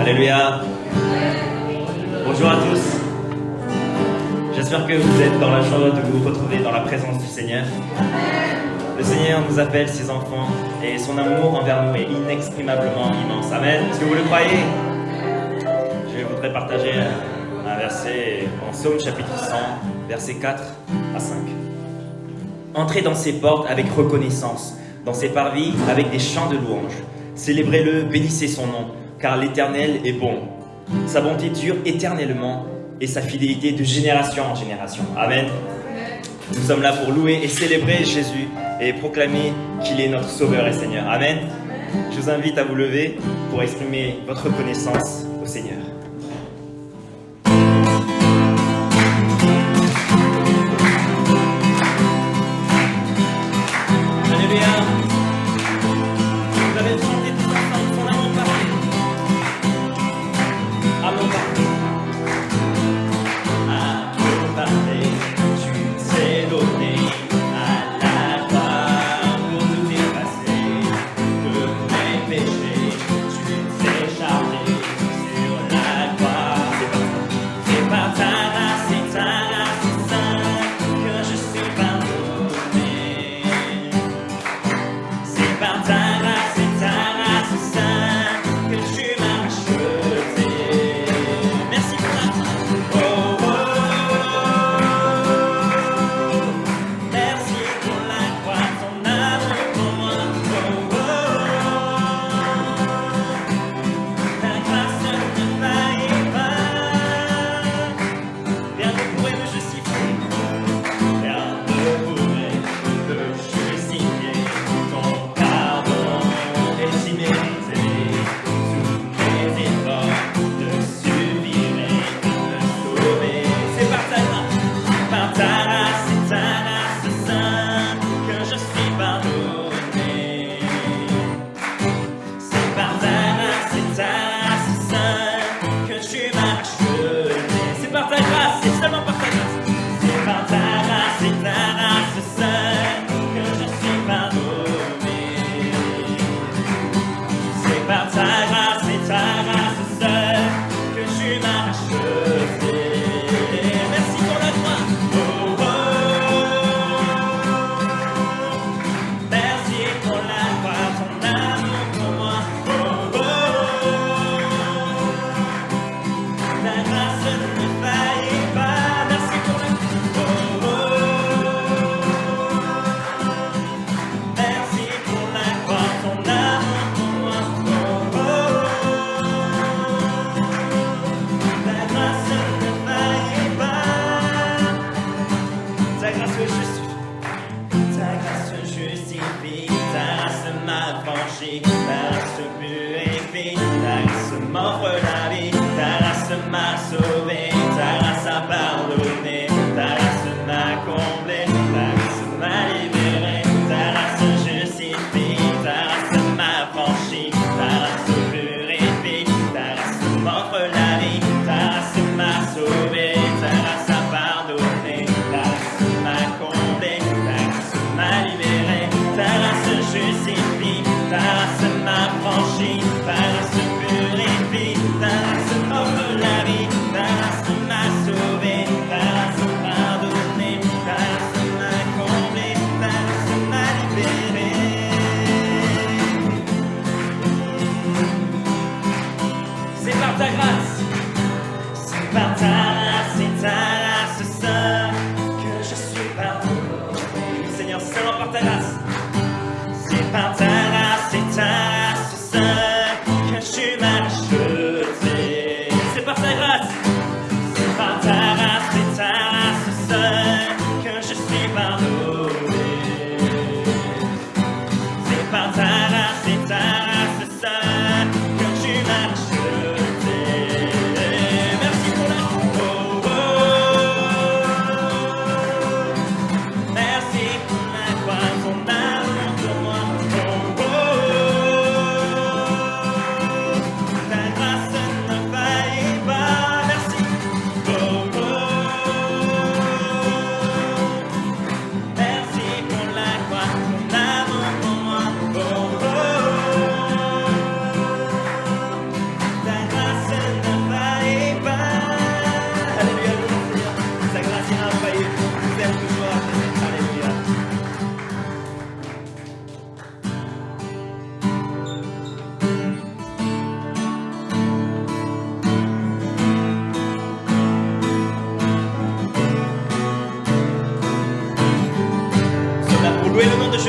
Alléluia. Bonjour à tous. J'espère que vous êtes dans la joie de vous retrouver dans la présence du Seigneur. Le Seigneur nous appelle ses enfants et son amour envers nous est inexprimablement immense. Amen. Est-ce que vous le croyez? Je voudrais partager un verset en Psaume chapitre 100, versets 4 à 5. Entrez dans ses portes avec reconnaissance, dans ses parvis avec des chants de louange. Célébrez-le, bénissez son nom, car l'Éternel est bon. Sa bonté dure éternellement et sa fidélité de génération en génération. Amen. Nous sommes là pour louer et célébrer Jésus et proclamer qu'il est notre Sauveur et Seigneur. Amen. Je vous invite à vous lever pour exprimer votre reconnaissance au Seigneur.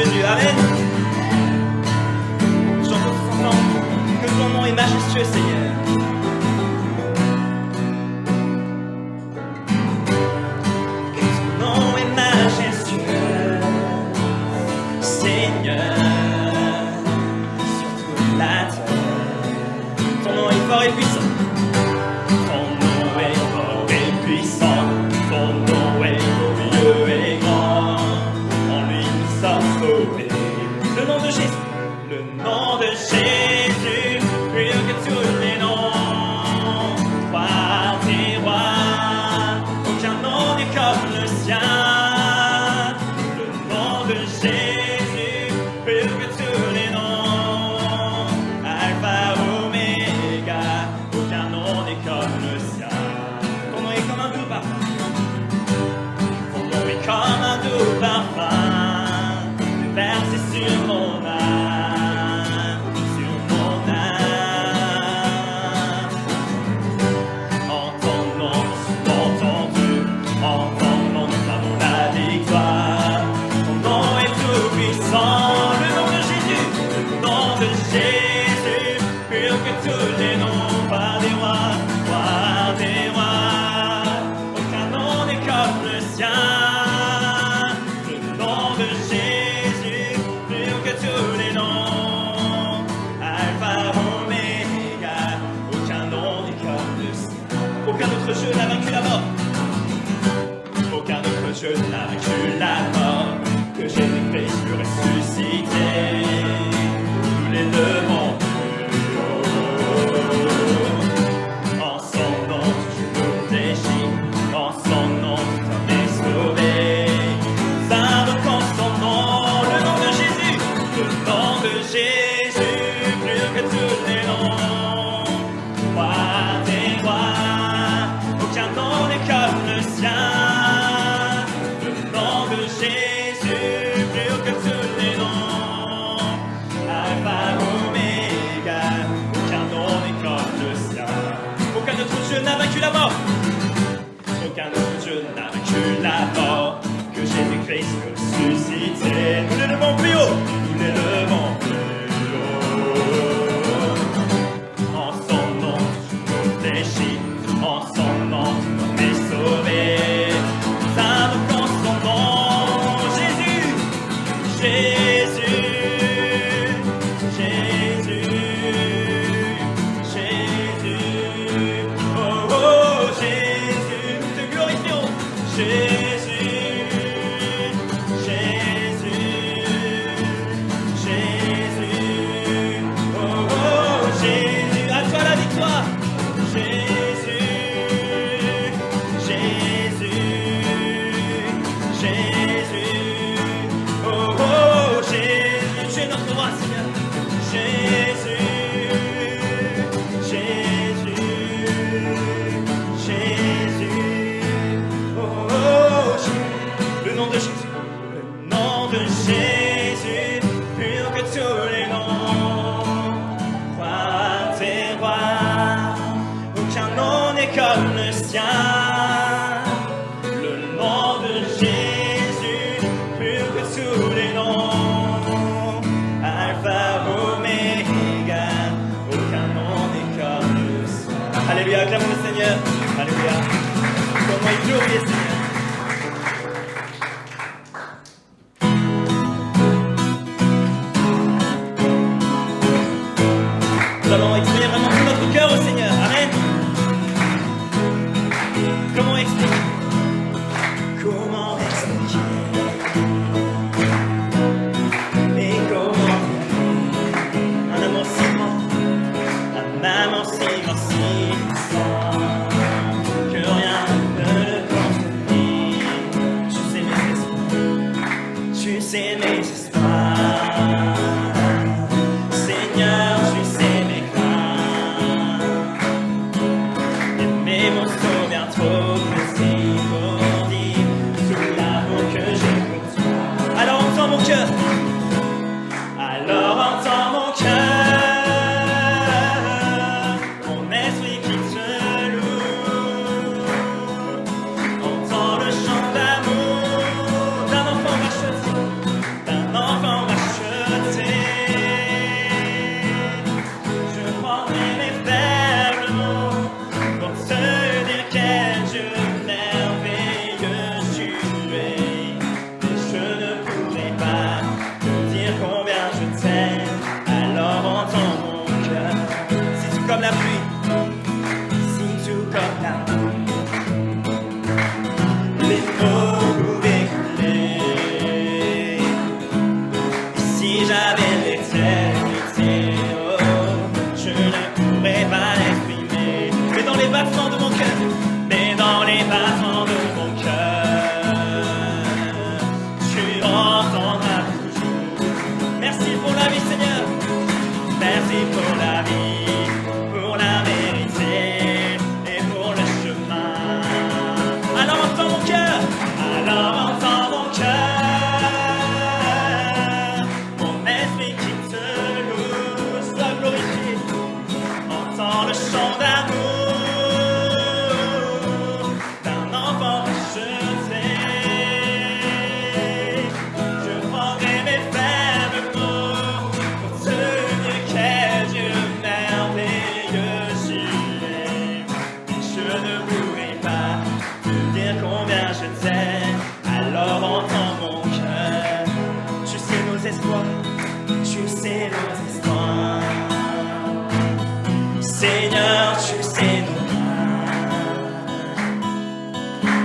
Jésus. Amen. Chantons tous ensemble que ton nom est majestueux, Seigneur. Que ton nom est majestueux, Seigneur, sur toute la terre. Ton nom est fort et puissant. Ton nom est fort et puissant. Ton nom est glorieux et grand. En lui nous sommes sauvés. Le nom de Jésus, le nom de Jésus, plus que tous les noms. Toi, t'es roi, aucun nom n'est comme le sien. Le nom de Jésus, plus que tous les noms. Alpha, Oméga, aucun nom n'est comme le sien. Ton nom est comme un doux parfum. Ton nom est comme un doux parfum. Versé sur mon âme, sur mon âme. En ton nom, en ton Dieu, en ton nom, nous avons la victoire. Ton nom est tout puissant, le nom de Jésus, le nom de Jésus, plus que tous les noms, par des rois, par des rois. Aucun nom n'est comme le sien. Le nom de Jésus, plus que tous les noms. Alpha, Oméga, aucun nom n'est comme le sien. Aucun autre jeu n'a vaincu la mort. Aucun autre jeu n'a vaincu la mort. Que Jésus-Christ fut ressuscité. Nous l'élevons plus haut. En son nom, tu nous déchires. En son nom, tu t'en es sauvé. Nous invoquons son nom, le nom de Jésus. Le nom de Jésus, plus que tous les noms. Roi des rois, aucun nom n'est comme le sien. Le nom de Jésus, plus que tous les noms. Alpha, Oméga, aucun nom n'est comme le sien. Aucun autre Dieu n'a vaincu la mort. Aucun autre Dieu n'a vaincu la mort. Que Jésus-Christ fut ressuscité. Nous l'élevons plus haut. Nous l'élevons plus haut. En son nom, tu nous déchires. En son nom, tu nous fais sauver. Nous invoquons son nom. Jésus, Jésus, Jésus, Jésus. Oh, oh, Jésus, nous te glorifions. Jésus, Jésus, Jésus. Oh, oh, Jésus, à toi la victoire. Jésus, Jésus, Jésus. Oh, oh, Jésus, tu es notre roi, Seigneur. Jésus, Jésus, Jésus. Oh, oh, Jésus. Le nom de Jésus, le nom de Jésus, plus que tous les noms. Roi des rois, aucun nom n'est comme le sien. Le nom de Jésus, plus que tous les noms. Alpha, Oméga, aucun nom n'est comme le sien. Alléluia, acclamons le Seigneur. Alléluia. Comment il glorieux, Seigneur. Nous allons exprimer vraiment tout notre cœur au Seigneur. Amen. Comment expliquer? Comment expliquer? Et comment un amour si grand, un amour si grand, si puissant, que rien ne le contenir. Tu sais mes espoirs, tu sais mes espoirs. Seigneur, tu sais mes craintes. Et mes mots sont bien trop précis.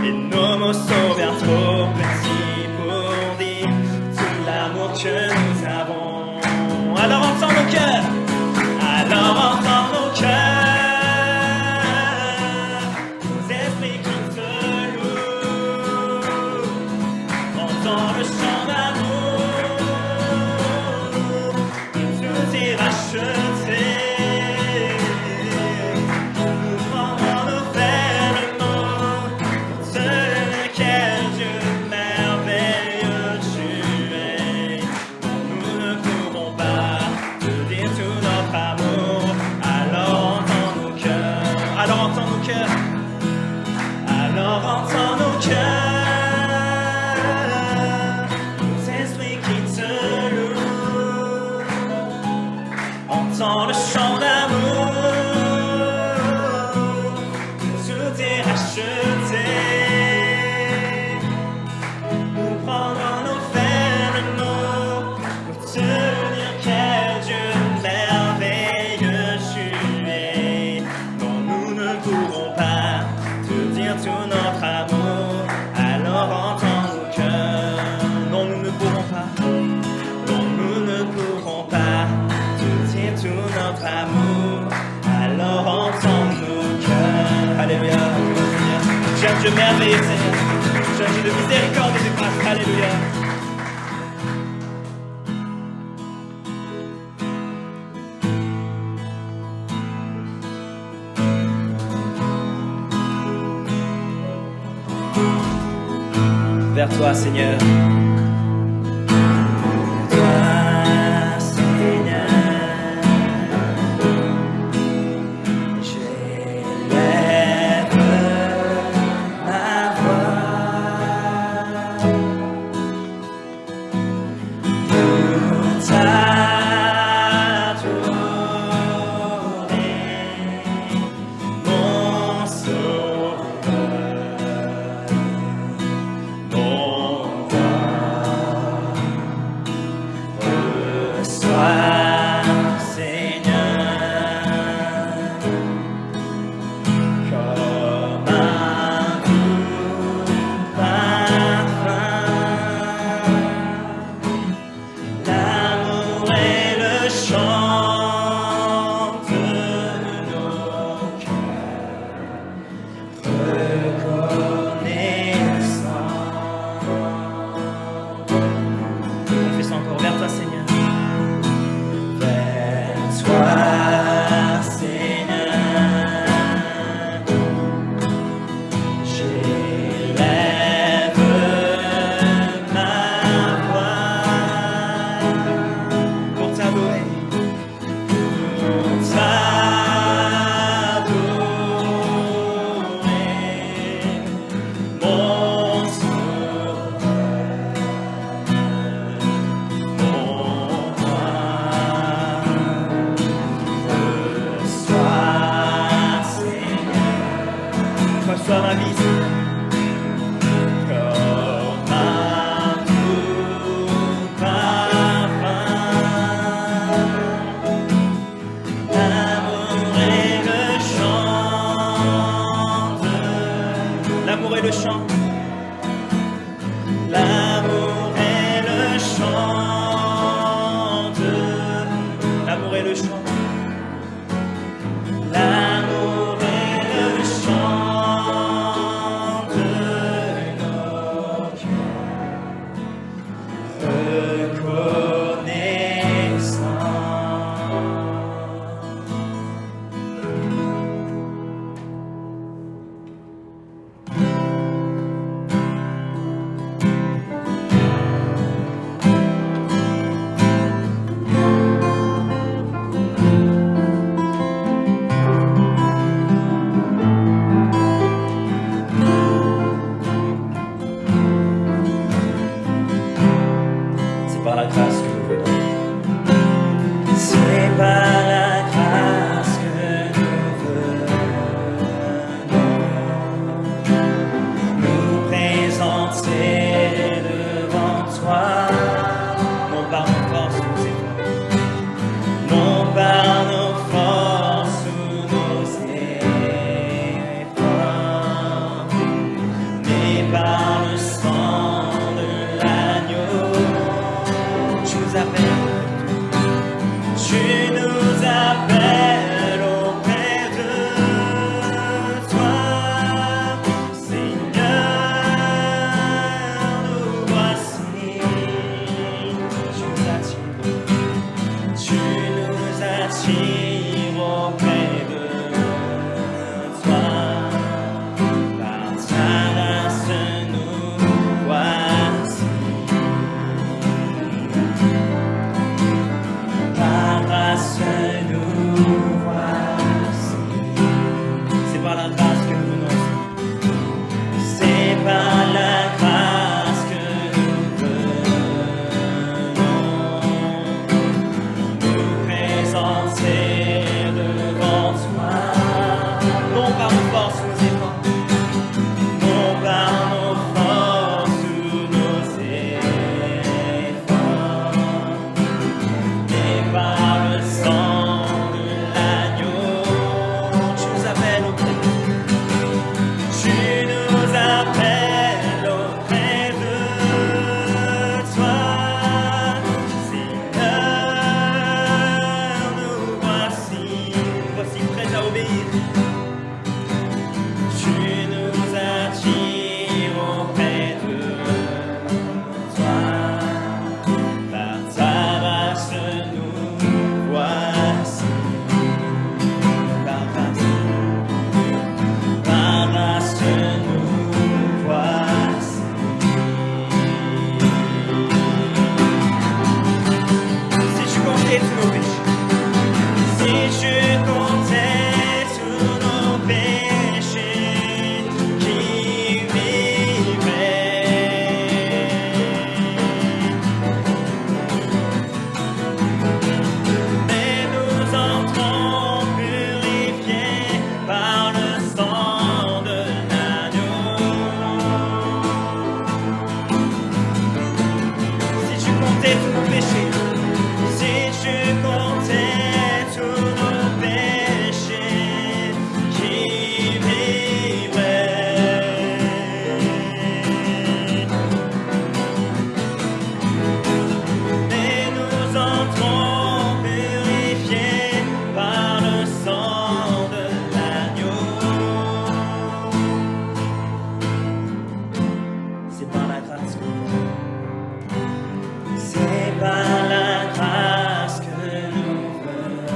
et nos mots sont bien trop petits pour dire tout l'amour que nous avons. Alors entends nos cœurs, alors entends nos cœurs, nos esprits qui te louent, entends le chant d'amour, que tout est racheté. Alors entends nos cœurs, nos esprits qui te louent, entends le chant d'amour, tout est racheté. Nous prendrons nos fermes mots pour te dire quel Dieu merveilleux tu es, dont nous ne pourrons pas tout notre amour. Alors entends nos cœurs, non nous ne pourrons pas, non nous ne pourrons pas te dire tout notre amour. Alors entends nos cœurs. Alléluia. J'ai un Dieu merveilleux, Seigneur. J'ai un Dieu de miséricorde et de grâce. Alléluia. Vers toi, Seigneur. Toi, Seigneur, j'élève ma voix pour t'adorer, mon sauveur. Sois ma vie, comme un doux parfum. L'amour et le chant, l'amour et le chant, l'amour et le chant, l'amour et le chant, l'amour et le chant. par le sang de l'agneau. Tu nous appelles, tu nous appelles auprès de toi, Seigneur, nous voici. Tu nous attires auprès de toi, par ta grâce nous voici, par grâce nous voici. C'est par la grâce que nous venons, c'est par la grâce que nous venons nous présenter devant toi, non par nos forces ou nos efforts, non par nos forces ou nos efforts, mais par le sang de l'agneau. Tu nous appelles auprès de tu nous appelles auprès de toi, Seigneur, nous voici prêts à obéir. Tu nous attires auprès de toi, par ta grâce nous voici, par grâce nous voici. Si tu comptais tous nos péchés, si tu comptais tous nos péchés, qui vivrait? Mais nous entrons purifiés par le sang de l'agneau. Si tu comptais tous nos péchés, si tu comptais tous nos péchés, qui vivrait? Mais nous entrons purifiés par le sang de l'agneau. C'est par la grâce que nous venons. C'est par la grâce que nous venons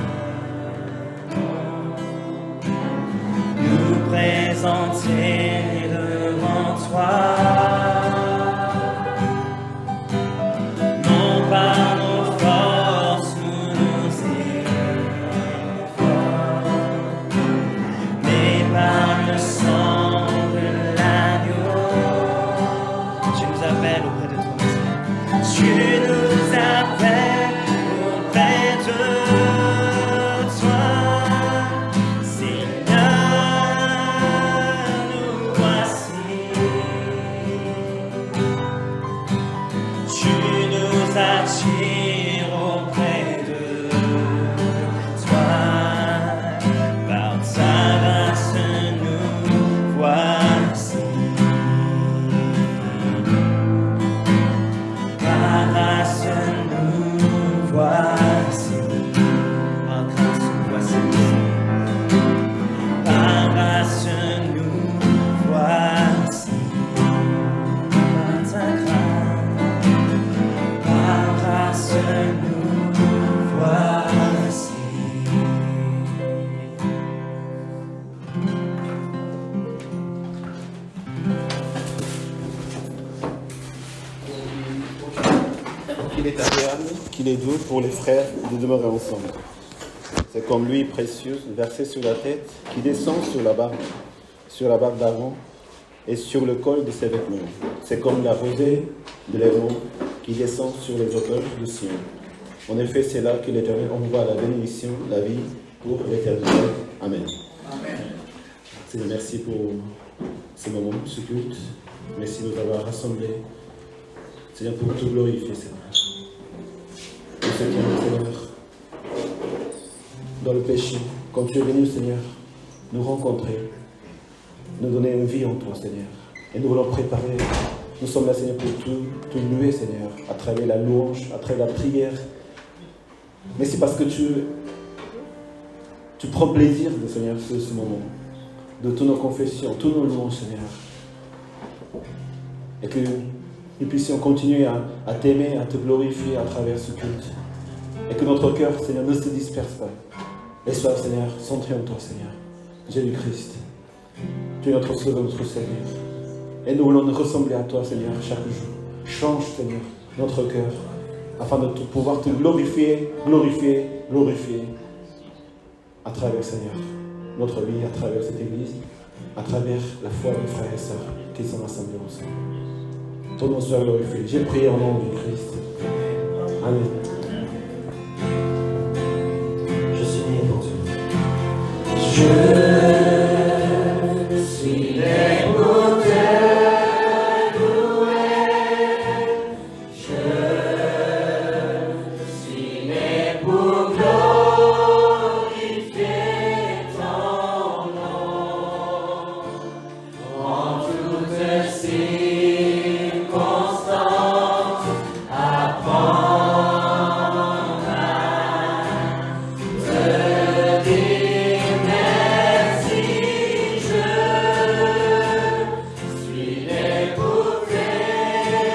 nous présenter devant toi, non par nos forces ou nos efforts, mais par le sang de l'agneau. Tu nous appelles auprès de toi, tu nous appelles auprès de toi, Seigneur, nous voici. Tu nous attires auprès de toi, par ta grâce nous voici, par grâce nous voici, par grâce nous voici, par grâce nous voici, par ta grâce nous voici. Qu'il est agréable, qu'il est doux pour les frères de demeurer ensemble. C'est comme l'huile précieuse versée sur la tête qui descend sur la barbe d'Aaron et sur le col de ses vêtements. C'est comme la rosée de l'Héron qui descend sur les hauteurs du Sion. En effet, c'est là que l'Éternel envoie la bénédiction, la vie pour l'éternité. Amen. Amen. Seigneur, merci pour ce moment, ce culte. Merci de nous avoir rassemblés. Seigneur, pour tout glorifier, Seigneur. Nous sommes, Seigneur, dans le péché, quand tu es venu, Seigneur, nous rencontrer, nous donner une vie en toi, Seigneur. Et nous voulons préparer. Nous sommes là, Seigneur, pour te louer, Seigneur, à travers la louange, à travers la prière. Mais c'est parce que tu prends plaisir, Seigneur, ce moment, de toutes nos confessions, tous nos louanges, Seigneur. Et que nous puissions continuer à t'aimer, à te glorifier à travers ce culte. Et que notre cœur, Seigneur, ne se disperse pas. Et soit, Seigneur, centré en toi, Seigneur. Jésus-Christ, tu es notre Sauveur, notre Seigneur. Et nous voulons nous ressembler à toi, Seigneur, chaque jour. Change, Seigneur, notre cœur, afin de pouvoir te glorifier à travers, Seigneur, notre vie, à travers cette Église, à travers la foi de frères et sœurs qui sont assemblés ensemble. Ton nom soit glorifié. J'ai prié au nom du Christ. Amen. Je suis né pour Dieu. Je suis né pour te louer. Je suis né pour glorifier ton nom. En toutes circonstances, apprendre à te dire merci. Je suis né pour t'aimer.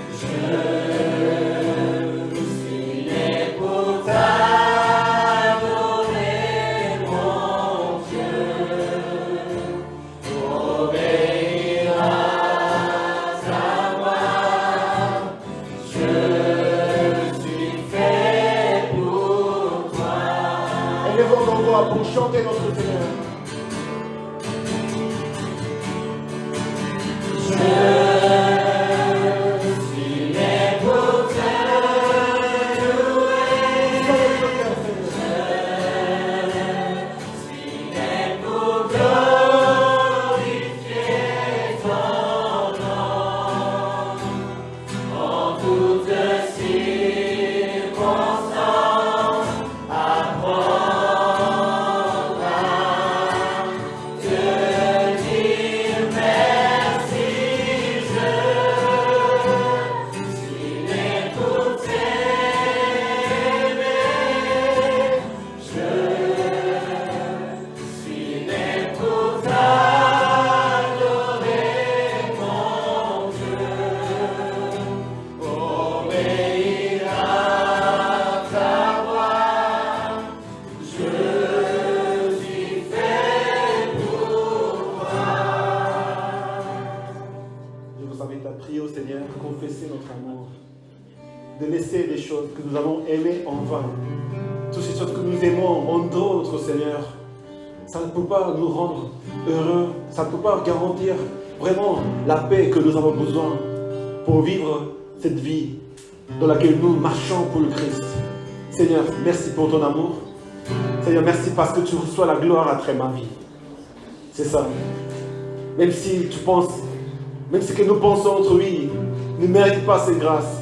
Je suis né pour t'adorer, mon Dieu. Obéir à ta voix. Je suis fait pour toi. Élevons nos voix pour chanter notre Seigneur. Je suis né pour te louer. Je suis né pour glorifier ton nom. En toutes circonstances, apprendre à te dire merci. Je suis né pour t'aimer. Je suis né pour t'adorer, mon Dieu. Obéir à ta voix. Je suis fait pour toi. Je vous invite à prier au Seigneur, confesser notre amour, de laisser les choses que nous avons aimées en vain. Toutes ces choses que nous aimons en dehors de notre Seigneur, ça ne peut pas nous rendre heureux, ça ne peut pas garantir vraiment la paix que nous avons besoin pour vivre cette vie dans laquelle nous marchons pour le Christ. Seigneur, merci pour ton amour. Seigneur, merci parce que tu reçois la gloire à travers ma vie. C'est ça. Même si tu penses, même si que nous pensons entre lui ne mérite pas cette grâce.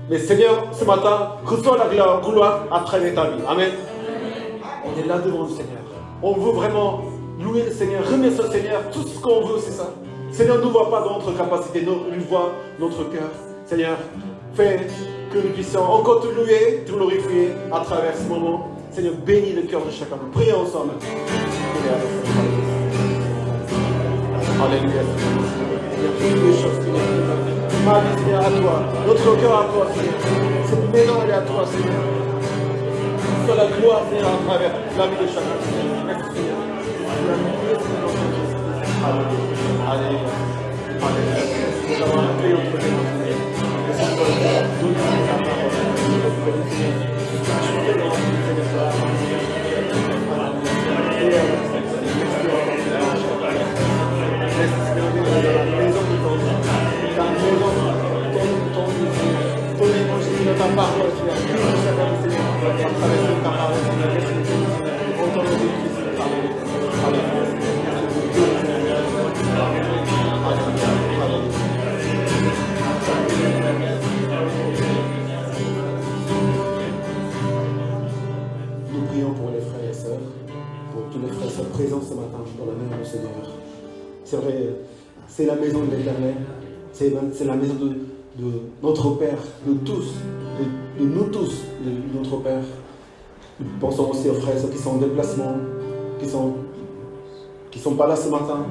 Mais Seigneur, ce matin, reçois la gloire à travers ta vie. Amen. On est là devant le Seigneur. On veut vraiment louer le Seigneur, remercier le Seigneur. Tout ce qu'on veut, c'est ça. Seigneur, ne voit pas dans notre capacité, il voit notre cœur. Seigneur, fais que nous puissions encore te louer, te glorifier à travers ce moment. Seigneur, bénis le cœur de chacun. Prions ensemble. Alléluia. Toutes les choses qui nous ma vie, Seigneur, à toi. Notre cœur à toi, Seigneur. Cette maison, elle est à toi, Seigneur. Sois la gloire, Seigneur, à travers la vie de chacun. Merci, Seigneur. Alléluia. Alléluia. Alléluia. Nous avons accueilli notre maison, Seigneur. Et c'est toi, Seigneur. Nous nous disons ta parole. Nous nous bénissons, Seigneur. Chantez dans la vie, Seigneur. Alléluia. Ta parole, Seigneur, chacun, Seigneur, à travers ta parole, Seigneur, au nom de Christ, Alléluia. C'est vrai, c'est la maison de l'Éternel. C'est la maison de notre Père, de tous, de nous tous, de notre Père. Nous pensons aussi aux frères qui sont en déplacement, qui sont pas là ce matin,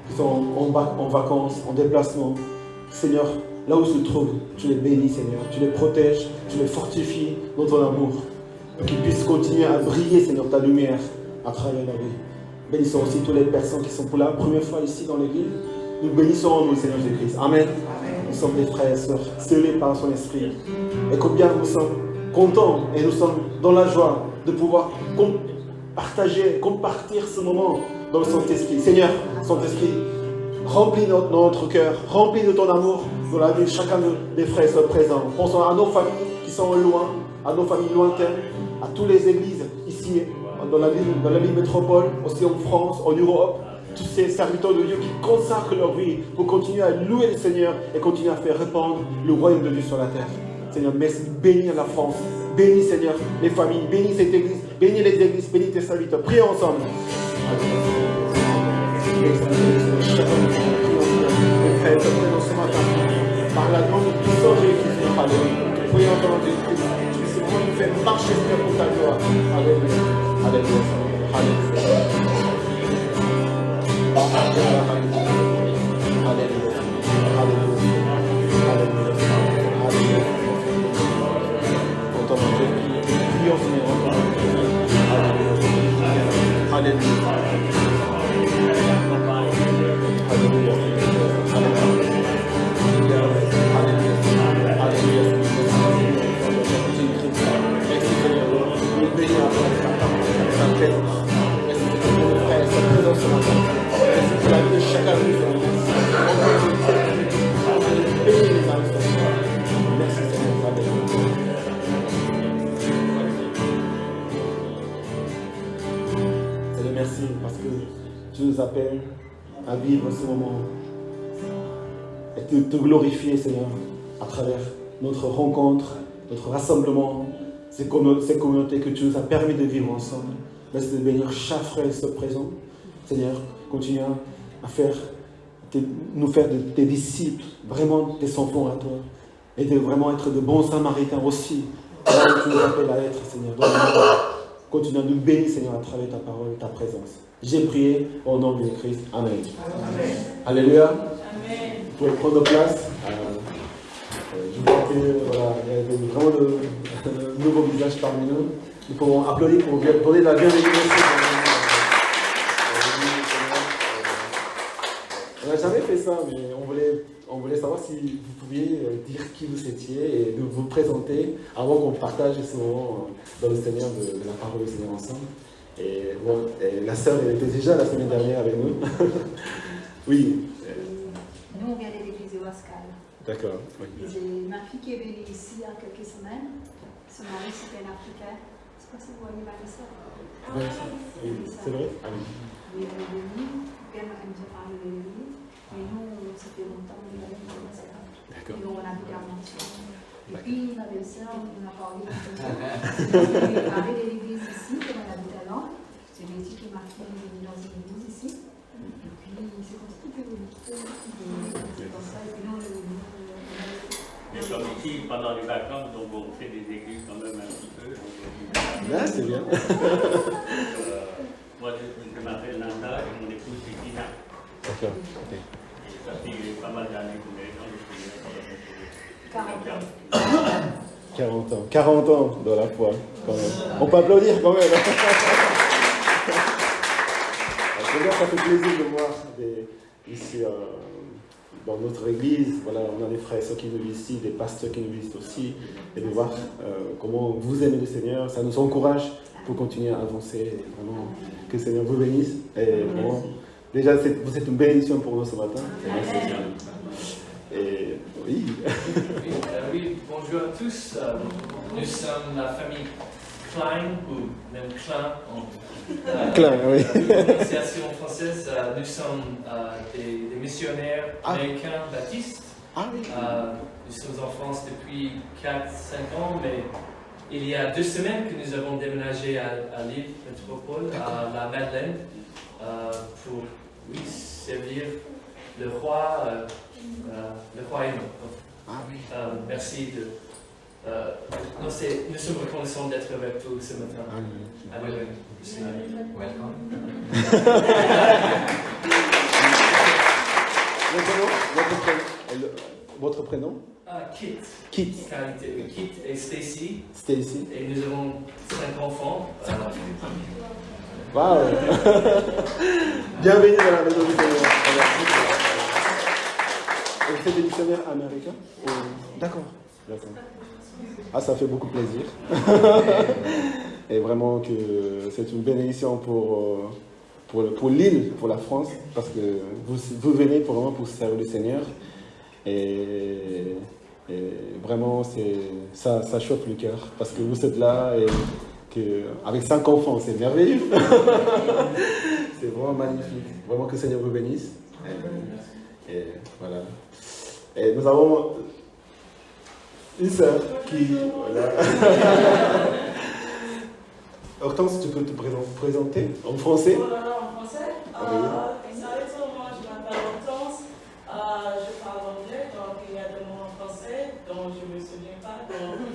qui sont en vacances, en déplacement. Seigneur, là où ils se trouvent, tu les bénis, Seigneur. Tu les protèges, tu les fortifies dans ton amour. Pour qu'ils puissent continuer à briller, Seigneur, ta lumière à travers leur vie. Bénissons aussi toutes les personnes qui sont pour la première fois ici dans l'église. Nous bénissons en nous, Seigneur Jésus-Christ. Amen. Nous sommes des frères et sœurs, scellés par son esprit. Et combien nous sommes contents et nous sommes dans la joie de pouvoir compartir ce moment dans le Saint-Esprit. Seigneur, Saint-Esprit, remplis notre cœur, remplis de ton amour dans la vie de chacun des frères et sœurs présents. Pensons à nos familles qui sont loin, à nos familles lointaines, à toutes les églises ici dans la ville métropole, aussi en France, en Europe. Tous ces serviteurs de Dieu qui consacrent leur vie pour continuer à louer le Seigneur et continuer à faire répandre le royaume de Dieu sur la terre. Seigneur, merci de bénir la France. Bénis, Seigneur, les familles. Bénis cette église. Bénis les églises. Bénis tes serviteurs. Prions ensemble. Par la grande puissance de Jésus, Alléluia. Prions ensemble. C'est vraiment nous faire marcher pour ta gloire. Alléluia. Alléluia. Alléluia. Merci parce que tu nous appelles à vivre ce moment et te glorifier, Seigneur, à travers notre rencontre, notre rassemblement, ces communautés que tu nous as permis de vivre ensemble. Merci de bénir chaque frère et sœur présent. Seigneur, continue à nous faire de tes disciples, vraiment tes enfants à toi, et de vraiment être de bons samaritains aussi, là où tu nous appelles à être, Seigneur. Continue à nous bénir, Seigneur, à travers ta parole et ta présence. J'ai prié au nom de Christ. Amen. Amen. Alléluia. Amen. Vous pouvez prendre place. Je vois que voilà, il y a vraiment de nouveaux visages parmi nous. Nous pouvons applaudir pour donner de la bienvenue. On n'a jamais fait ça, mais on voulait savoir si vous pouviez dire qui vous étiez et de vous présenter avant qu'on partage ce moment dans le Seigneur, de la parole du Seigneur ensemble. Et, bon, et la sœur était déjà la semaine dernière avec nous. Oui. Nous, on vient de l'église de Wascal. D'accord. Oui. J'ai ma fille qui est venue ici il y a quelques semaines. Son mari, c'était un Africain. Je ne sais pas si vous voyez Vanessa. Oui, c'est vrai. Ah, oui. Elle est venue, elle nous a parlé de l'église. Mais nous, c'était longtemps, on est allé dans la salle. D'accord. Et on habite à Manchester. Et puis, ma belle-sœur, on a parlé de ça. On a parlé de l'église ici, comme on habite à Londres. J'ai dit que ma fille est venue dans une église ici. Et puis, c'est comme ça que c'est comme ça. Et puis, nous, on est venus. Et comme ici, pendant les vacances, donc on fait des églises quand même un petit peu. Là, c'est bien. Moi, je m'appelle Nanda et mon épouse c'est Tina. D'accord. Ok. Et ça fait pas mal d'années qu'on est dans le Seigneur. 40 ans. 40 ans dans la foi, quand même. On peut applaudir quand même. Ça fait plaisir de voir ici dans notre église. Voilà, on a des frères et sœurs qui nous visitent ici, des pasteurs qui nous visitent aussi, et de voir comment vous aimez le Seigneur. Ça nous encourage pour continuer à avancer. Et vraiment, que le Seigneur vous bénisse. Et vraiment, déjà, vous êtes une bénédiction pour nous ce matin. Et oui. Oui, bonjour à tous. Nous sommes la famille Klein, ou même Klein Klein, oui. Prononciation française. Nous sommes des missionnaires américains baptistes. Ah oui. Nous sommes en France depuis 4-5 ans, mais il y a 2 semaines que nous avons déménagé à Lille Métropole, à la Madeleine, pour servir le roi Hénon. Ah oui. Merci de. Nous sommes reconnaissants d'être avec vous ce matin. Amen. Welcome. Votre prénom? Kit. Kit. Kit et Stacy. Stacy. Et nous avons 5 enfants. Wow. Bienvenue dans la maison du Seigneur. Et vous êtes des missionnaires américains? D'accord. Ah, ça fait beaucoup plaisir. Et vraiment que c'est une bénédiction pour l'île, pour la France, parce que vous venez vraiment pour servir le Seigneur. Et vraiment, ça chauffe le cœur, parce que vous êtes là et avec 5 enfants, c'est merveilleux. C'est vraiment magnifique. Vraiment que le Seigneur vous bénisse. Et voilà. Et nous avons une sœur qui... Voilà. Hortense, tu peux te présenter en français? Voilà, en français. Salut tout le monde, je m'appelle Hortense. Je parle anglais, donc il y a des mots en français dont je ne me souviens pas. Donc,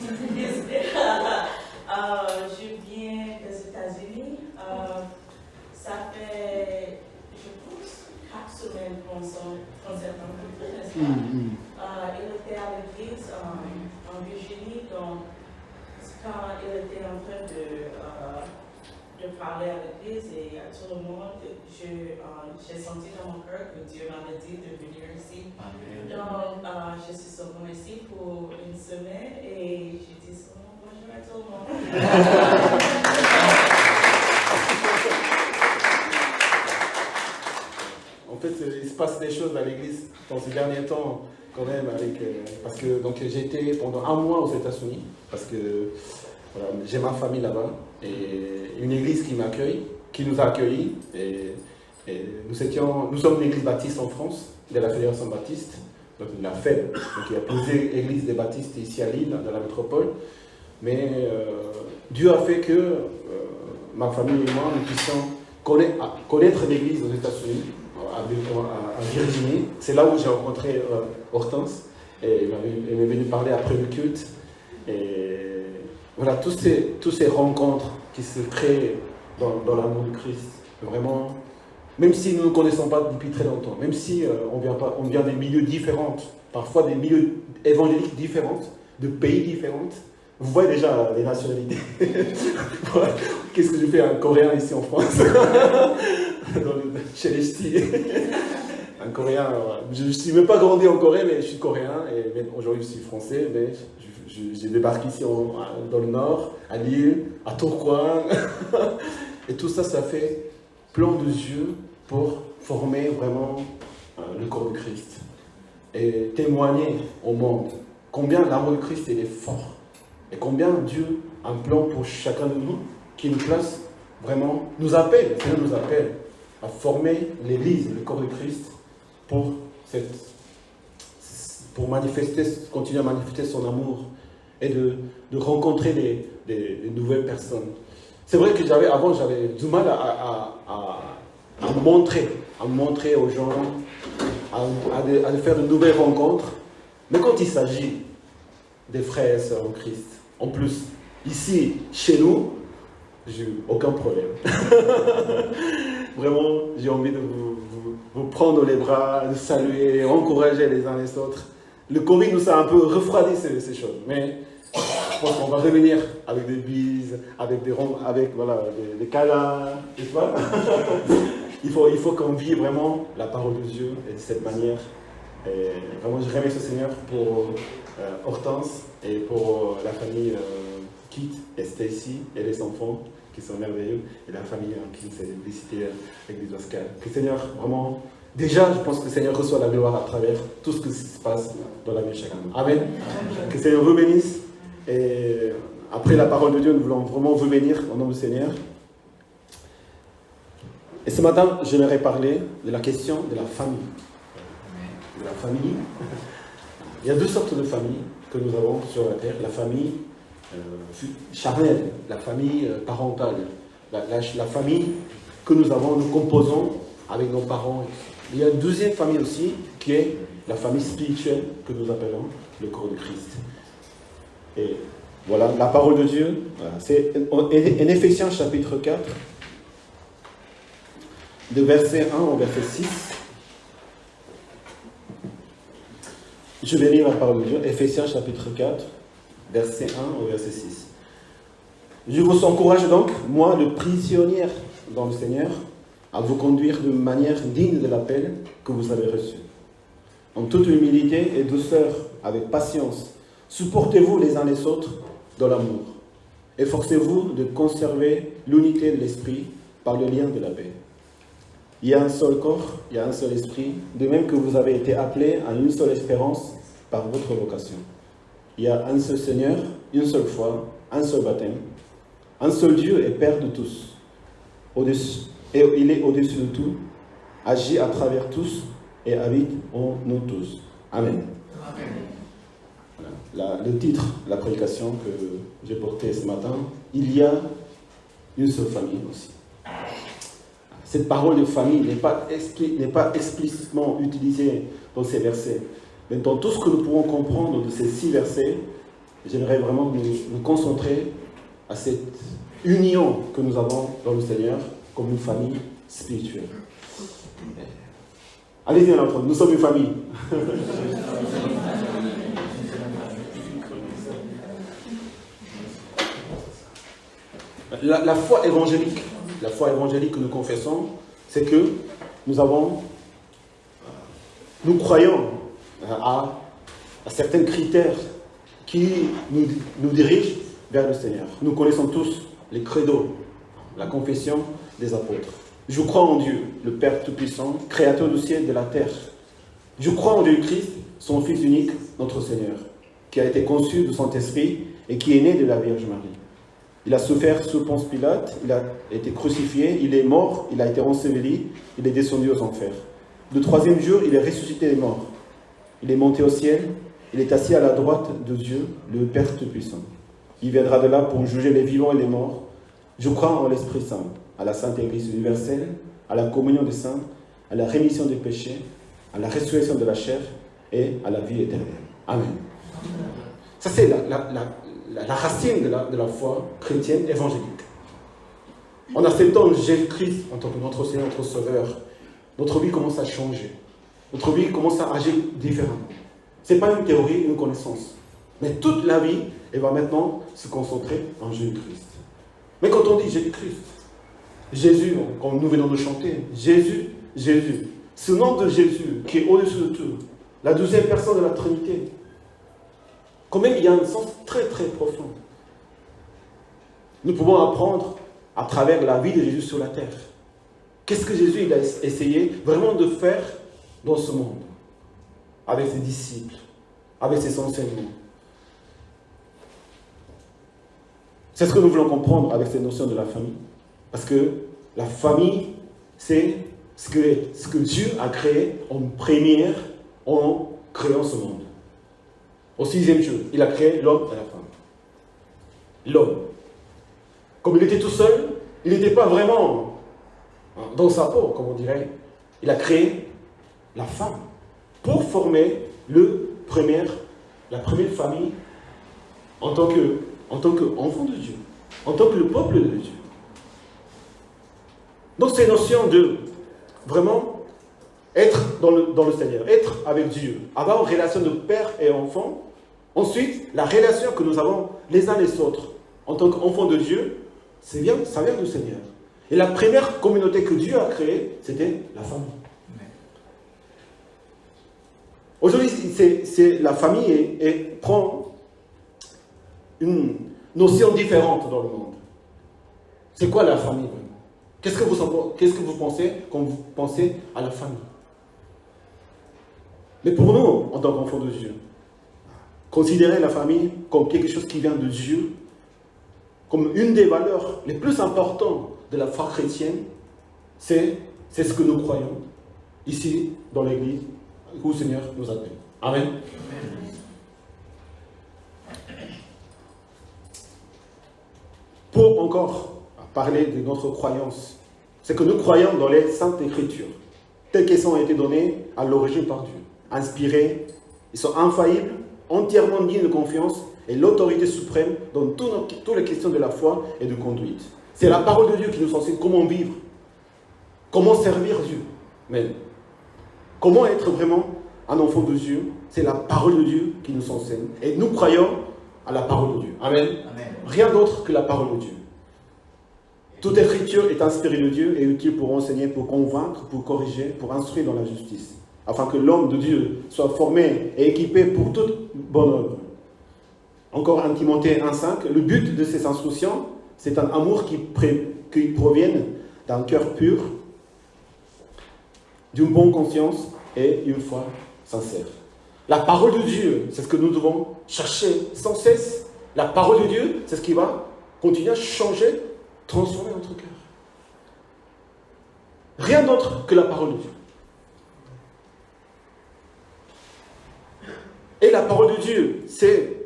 je viens des États-Unis. Ça fait, je pense, 4 semaines qu'on s'est rencontrés, n'est-ce pas? Il était à l'église en Virginie, donc quand il était en train de parler à l'église et à tout le monde, j'ai senti dans mon cœur que Dieu m'avait dit de venir ici. Donc, je suis seulement ici pour une semaine et j'ai dit seulement bonjour à tout le monde. En fait, il se passe des choses à l'église dans ces derniers temps, quand même, parce que donc, j'ai été pendant 1 mois aux États-Unis, parce que voilà, j'ai ma famille là-bas, et une église qui nous a accueillis, et nous sommes une église baptiste en France, de la Fédération baptiste, donc la FEB, donc il y a plusieurs églises des baptistes ici à Lille, dans la métropole, mais Dieu a fait que ma famille et moi, nous puissions connaître l'église aux États-Unis, à Virginie. C'est là où j'ai rencontré Hortense, et elle m'est venue parler après le culte. Et voilà, toutes ces rencontres qui se créent dans l'amour du Christ, vraiment, même si nous ne connaissons pas depuis très longtemps, même si on vient des milieux différents, parfois des milieux évangéliques différents, de pays différents. Vous voyez déjà les nationalités. Qu'est-ce que je fais un Coréen ici en France? Chez les ch'tis. Un Coréen. Je ne suis même pas grandi en Corée, mais je suis coréen. Et aujourd'hui, je suis français. Mais j'ai débarqué ici dans le nord, à Lille, à Tourcoing. Et tout ça, ça fait plan de Dieu pour former vraiment le corps de Christ. Et témoigner au monde combien l'amour de Christ il est fort. Et combien Dieu a un plan pour chacun de nous qui nous place vraiment, nous appelle, Dieu nous appelle à former l'Église, le corps de Christ, pour continuer à manifester son amour et de rencontrer des nouvelles personnes. C'est vrai que avant j'avais du mal à montrer aux gens, à faire de nouvelles rencontres, mais quand il s'agit des frères et sœurs en Christ, en plus, ici, chez nous, j'ai aucun problème. Vraiment, j'ai envie de vous prendre les bras, de saluer, encourager les uns les autres. Le Covid nous a un peu refroidi ces choses, mais je pense qu'on va revenir avec des bises, avec des câlins, n'est-ce pas? Il faut qu'on vive vraiment la parole de Dieu et de cette manière. Et vraiment, je remercie le Seigneur pour Hortense et pour la famille Kit et Stacy et les enfants qui sont merveilleux et la famille qui s'est visitée avec les Oscars. Que le Seigneur, vraiment, déjà, je pense que le Seigneur reçoit la gloire à travers tout ce qui se passe dans la vie de chacun. Amen. Que le Seigneur vous bénisse. Et après la parole de Dieu, nous voulons vraiment vous bénir au nom du Seigneur. Et ce matin, j'aimerais parler de la question de la famille. De la famille. Il y a 2 sortes de familles que nous avons sur la terre. La famille charnelle, la famille parentale, la famille que nous composons avec nos parents Il y a une deuxième famille aussi, qui est la famille spirituelle que nous appelons le corps de Christ. Et voilà, la parole de Dieu, voilà, c'est en Éphésiens chapitre 4, de verset 1 au verset 6. Je vais lire la parole de Dieu, Éphésiens chapitre 4, verset 1 au verset 6. Je vous encourage donc, moi, le prisonnier dans le Seigneur, à vous conduire de manière digne de l'appel que vous avez reçu. En toute humilité et douceur, avec patience, supportez-vous les uns les autres dans l'amour. Efforcez-vous de conserver l'unité de l'esprit par le lien de la paix. Il y a un seul corps, il y a un seul esprit, de même que vous avez été appelés à une seule espérance par votre vocation. Il y a un seul Seigneur, une seule foi, un seul baptême, un seul Dieu et Père de tous. Et il est au-dessus de tout, agit à travers tous et habite en nous tous. Amen. Voilà. Le titre de la prédication que j'ai portée ce matin, il y a une seule famille aussi. Cette parole de famille n'est pas explicitement utilisée dans ces versets. Mais dans tout ce que nous pouvons comprendre de ces 6 versets, j'aimerais vraiment nous concentrer à cette union que nous avons dans le Seigneur comme une famille spirituelle. Allez-y, nous sommes une famille. La foi évangélique que nous confessons, c'est que nous croyons à certains critères qui nous dirigent vers le Seigneur. Nous connaissons tous les credos, la confession des apôtres. Je crois en Dieu, le Père Tout-Puissant, Créateur du ciel et de la terre. Je crois en Jésus-Christ, son Fils unique, notre Seigneur, qui a été conçu du Saint-Esprit et qui est né de la Vierge Marie. Il a souffert sous Ponce Pilate, il a été crucifié, il est mort, il a été enseveli, il est descendu aux enfers. Le 3e jour, il est ressuscité des morts. Il est monté au ciel, il est assis à la droite de Dieu, le Père Tout-Puissant. Il viendra de là pour juger les vivants et les morts. Je crois en l'Esprit Saint, à la Sainte Église universelle, à la communion des saints, à la rémission des péchés, à la résurrection de la chair et à la vie éternelle. Amen. Ça, c'est la racine de la foi chrétienne évangélique. En acceptant Jésus-Christ en tant que notre Seigneur, notre Sauveur, notre vie commence à changer. Notre vie commence à agir différemment. Ce n'est pas une théorie, une connaissance. Mais toute la vie, elle va maintenant se concentrer en Jésus-Christ. Mais quand on dit Jésus-Christ, Jésus, comme nous venons de chanter, Jésus, Jésus, ce nom de Jésus qui est au-dessus de tout, la 2e personne de la Trinité, quand même il y a un sens très très profond. Nous pouvons apprendre à travers la vie de Jésus sur la terre. Qu'est-ce que Jésus il a essayé vraiment de faire dans ce monde, avec ses disciples, avec ses enseignements. C'est ce que nous voulons comprendre avec cette notion de la famille. Parce que la famille, c'est ce que Dieu a créé en première en créant ce monde. Au 6e jour, il a créé l'homme et la femme. L'homme. Comme il était tout seul, il n'était pas vraiment dans sa peau, comme on dirait. Il a créé la femme pour former la première famille en tant qu'enfant de Dieu, en tant que le peuple de Dieu. Donc ces notions de vraiment être dans le Seigneur, être avec Dieu, avoir une relation de père et enfant, ensuite la relation que nous avons les uns les autres en tant qu'enfants de Dieu, ça vient du Seigneur. Et la première communauté que Dieu a créée, c'était la famille. Aujourd'hui, c'est la famille et prend une notion différente dans le monde. C'est quoi la famille vraiment? Qu'est-ce que vous pensez quand vous pensez à la famille? Mais pour nous, en tant qu'enfants de Dieu, considérer la famille comme quelque chose qui vient de Dieu, comme une des valeurs les plus importantes de la foi chrétienne, c'est ce que nous croyons ici dans l'Église où le Seigneur nous appelle. Amen. Pour encore parler de notre croyance, c'est que nous croyons dans les Saintes Écritures. tels qu'ils ont été donnés à l'origine par Dieu. Inspirés, ils sont infaillibles, entièrement dignes de confiance et l'autorité suprême dans toutes les questions de la foi et de conduite. C'est la parole de Dieu qui nous enseigne comment vivre, comment servir Dieu. Mais comment être vraiment un enfant de Dieu, c'est la parole de Dieu qui nous enseigne. Et nous croyons à la parole de Dieu. Amen. Amen. Rien d'autre que la parole de Dieu. Toute écriture est inspirée de Dieu et utile pour enseigner, pour convaincre, pour corriger, pour instruire dans la justice, afin que l'homme de Dieu soit formé et équipé pour toute bonne œuvre. Encore 1 Timothée 1,5, le but de ces instructions, c'est un amour qui provient d'un cœur pur, d'une bonne conscience et une foi sincère. La parole de Dieu, c'est ce que nous devons chercher sans cesse. La parole de Dieu, c'est ce qui va continuer à changer, transformer notre cœur. Rien d'autre que la parole de Dieu. Et la parole de Dieu, c'est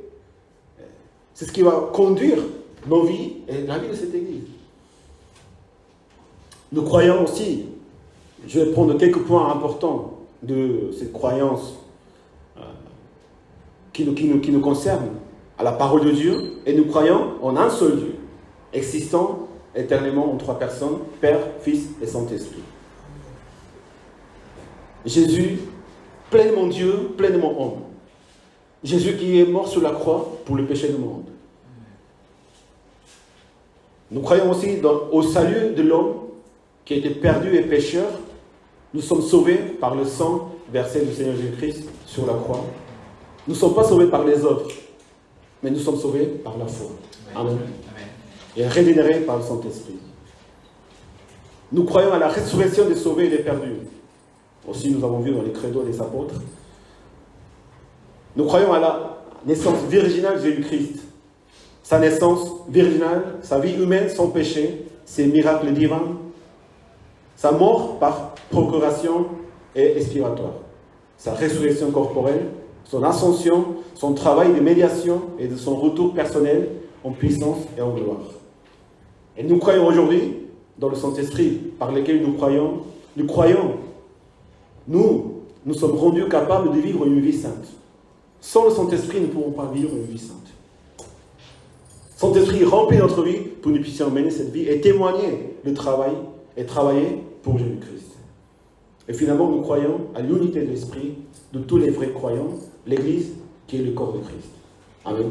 ce qui va conduire nos vies et la vie de cette Église. Nous croyons aussi, je vais prendre quelques points importants de cette croyance qui nous concerne, à la parole de Dieu, et nous croyons en un seul Dieu, existant éternellement en 3 personnes, Père, Fils et Saint-Esprit. Jésus, pleinement Dieu, pleinement homme. Jésus qui est mort sur la croix pour le péché du monde. Nous croyons aussi au salut de l'homme qui était perdu et pécheur. Nous sommes sauvés par le sang versé du Seigneur Jésus-Christ sur la croix. Nous ne sommes pas sauvés par les œuvres, mais nous sommes sauvés par la foi. Amen. Et régénérés par le Saint-Esprit. Nous croyons à la résurrection des sauvés et des perdus. Aussi, nous avons vu dans les credos des apôtres. Nous croyons à la naissance virginale de Jésus-Christ. Sa naissance virginale, sa vie humaine sans péché, ses miracles divins, sa mort par procuration et expiratoire, sa résurrection corporelle, son ascension, son travail de médiation et de son retour personnel en puissance et en gloire. Et nous croyons aujourd'hui dans le Saint-Esprit par lequel nous croyons, nous sommes rendus capables de vivre une vie sainte. Sans le Saint-Esprit, nous ne pouvons pas vivre une vie sainte. Saint-Esprit remplit notre vie pour que nous puissions mener cette vie et témoigner le travail et travailler pour Jésus-Christ. Et finalement, nous croyons à l'unité de l'Esprit de tous les vrais croyants, l'Église qui est le corps de Christ. Amen.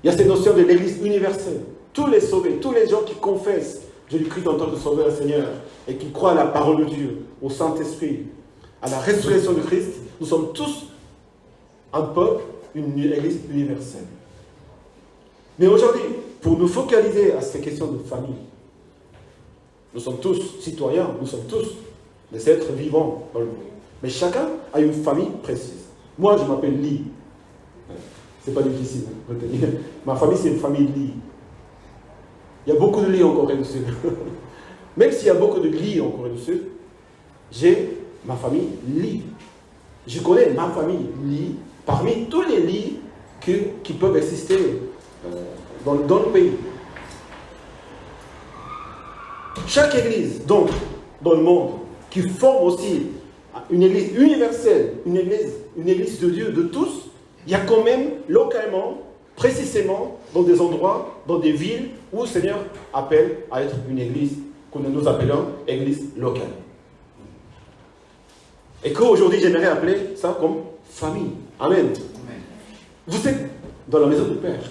Il y a cette notion de l'Église universelle. Tous les sauvés, tous les gens qui confessent Jésus-Christ en tant que Sauveur et Seigneur et qui croient à la parole de Dieu, au Saint-Esprit, à la résurrection de Christ, nous sommes tous un peuple, une Église universelle. Mais aujourd'hui, pour nous focaliser à ces questions de famille, nous sommes tous citoyens, nous sommes tous des êtres vivants dans le monde. Mais chacun a une famille précise. Moi, je m'appelle Lee. C'est pas difficile à retenir. Ma famille, c'est une famille Lee. Il y a beaucoup de Lee en Corée du Sud. Même s'il y a beaucoup de Lee en Corée du Sud, j'ai ma famille Lee. Je connais ma famille Lee parmi tous les Lee qui peuvent exister dans le pays. Chaque église, donc, dans le monde, qui forme aussi une église universelle, une église de Dieu, de tous, il y a quand même localement, précisément, dans des endroits, dans des villes, où le Seigneur appelle à être une église que nous appelons église locale. Et qu'aujourd'hui, j'aimerais appeler ça comme famille. Amen. Amen. Vous êtes dans la maison du Père.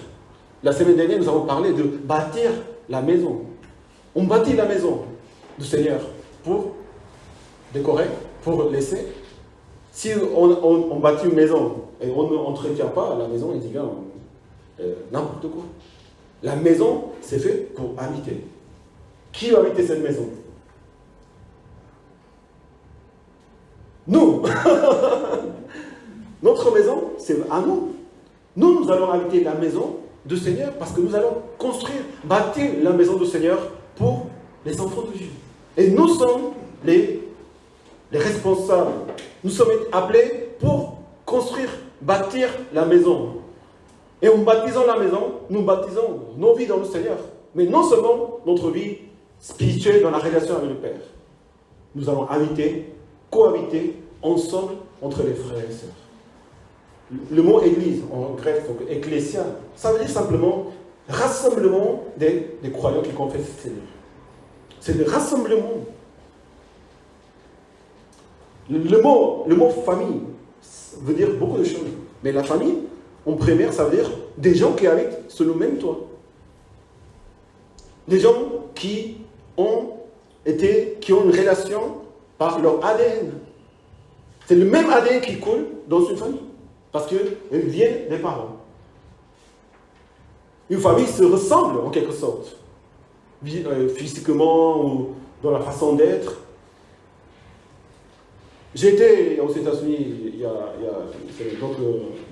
La semaine dernière, nous avons parlé de bâtir la maison. On bâtit la maison du Seigneur pour décorer, pour laisser. Si on bâtit une maison et on n'entretient pas la maison, il devient n'importe quoi. La maison, c'est fait pour habiter. Qui va habiter cette maison? Nous. Notre maison, c'est à nous. Nous allons habiter la maison du Seigneur parce que nous allons construire, bâtir la maison du Seigneur pour les enfants de Dieu. Et nous sommes les responsables. Nous sommes appelés pour construire, bâtir la maison. Et en baptisant la maison, nous baptisons nos vies dans le Seigneur. Mais non seulement notre vie spirituelle dans la relation avec le Père. Nous allons habiter cohabiter ensemble entre les frères et sœurs. Le mot église en grec, donc ecclésia, ça veut dire simplement rassemblement des croyants qui confessent le Seigneur. C'est le rassemblement. Le mot famille veut dire beaucoup de choses. Mais la famille, en primaire, ça veut dire des gens qui habitent sous le même toit. Des gens qui ont une relation par leur ADN. C'est le même ADN qui coule dans une famille. Parce qu'elle vient des parents. Une famille se ressemble en quelque sorte. Physiquement ou dans la façon d'être. J'étais aux États-Unis, donc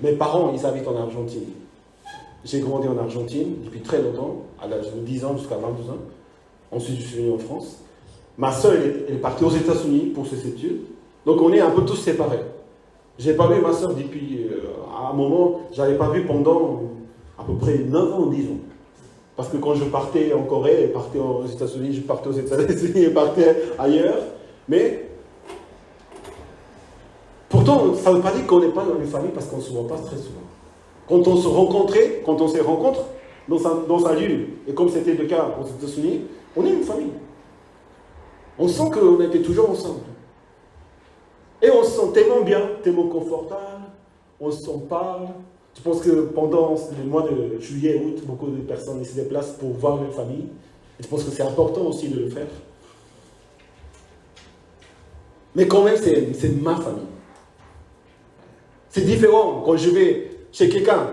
mes parents, ils habitent en Argentine. J'ai grandi en Argentine depuis très longtemps, à l'âge de 10 ans jusqu'à 22 ans. Ensuite, je suis venu en France. Ma soeur, elle est partie aux États-Unis pour ses études. Donc, on est un peu tous séparés. Je n'ai pas vu ma soeur depuis à un moment, je n'avais pas vu pendant à peu près 9 ans, 10 ans. Parce que quand je partais en Corée, elle partait aux États-Unis, je partais aux États-Unis, elle partait ailleurs. Mais pourtant, ça ne veut pas dire qu'on n'est pas dans une famille parce qu'on ne se voit pas très souvent. Quand on se rencontre dans un lieu, et comme c'était le cas aux États-Unis, on est une famille. On sent qu'on était toujours ensemble. Et on se sent tellement bien, tellement confortable, on s'en parle. Je pense que pendant le mois de juillet, août, beaucoup de personnes se déplacent pour voir leur famille. Et je pense que c'est important aussi de le faire. Mais quand même, c'est ma famille. C'est différent quand je vais chez quelqu'un,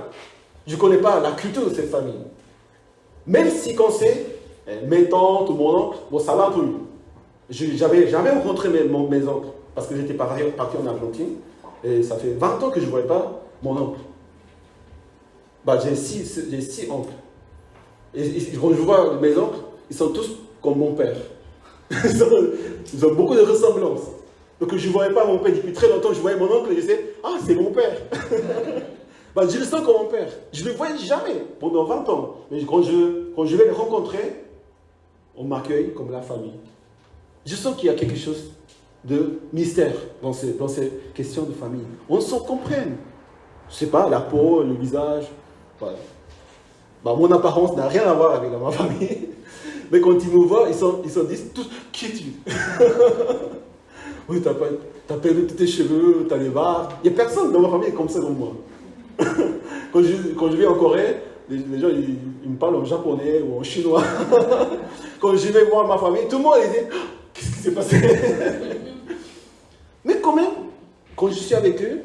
je ne connais pas la culture de cette famille. Même si quand c'est mes tantes ou mon oncle, bon, ça va un peu mieux. J'avais jamais rencontré mes oncles parce que j'étais parti en Argentine et ça fait 20 ans que je ne voyais pas mon oncle. Bah, j'ai six oncles. Et quand je vois mes oncles, ils sont tous comme mon père. Ils ont beaucoup de ressemblances. Donc je ne voyais pas mon père depuis très longtemps, je voyais mon oncle et je disais, ah, c'est mon père. Bah, je le sens comme mon père. Je ne le voyais jamais pendant 20 ans. Mais quand je vais le rencontrer, on m'accueille comme la famille. Je sens qu'il y a quelque chose de mystère dans ces questions de famille. On s'en comprenne. Je ne sais pas, la peau, le visage. Voilà. Bah, mon apparence n'a rien à voir avec ma famille. Mais quand ils me voient, ils se disent tous, qui es-tu? Oui, t'as perdu tous tes cheveux, t'as des barbes. Il n'y a personne dans ma famille comme ça comme moi. Quand je vais en Corée, les gens ils me parlent en japonais ou en chinois. Quand je vais voir ma famille, tout le monde dit, qu'est-ce qui s'est passé? Mais quand même, quand je suis avec eux,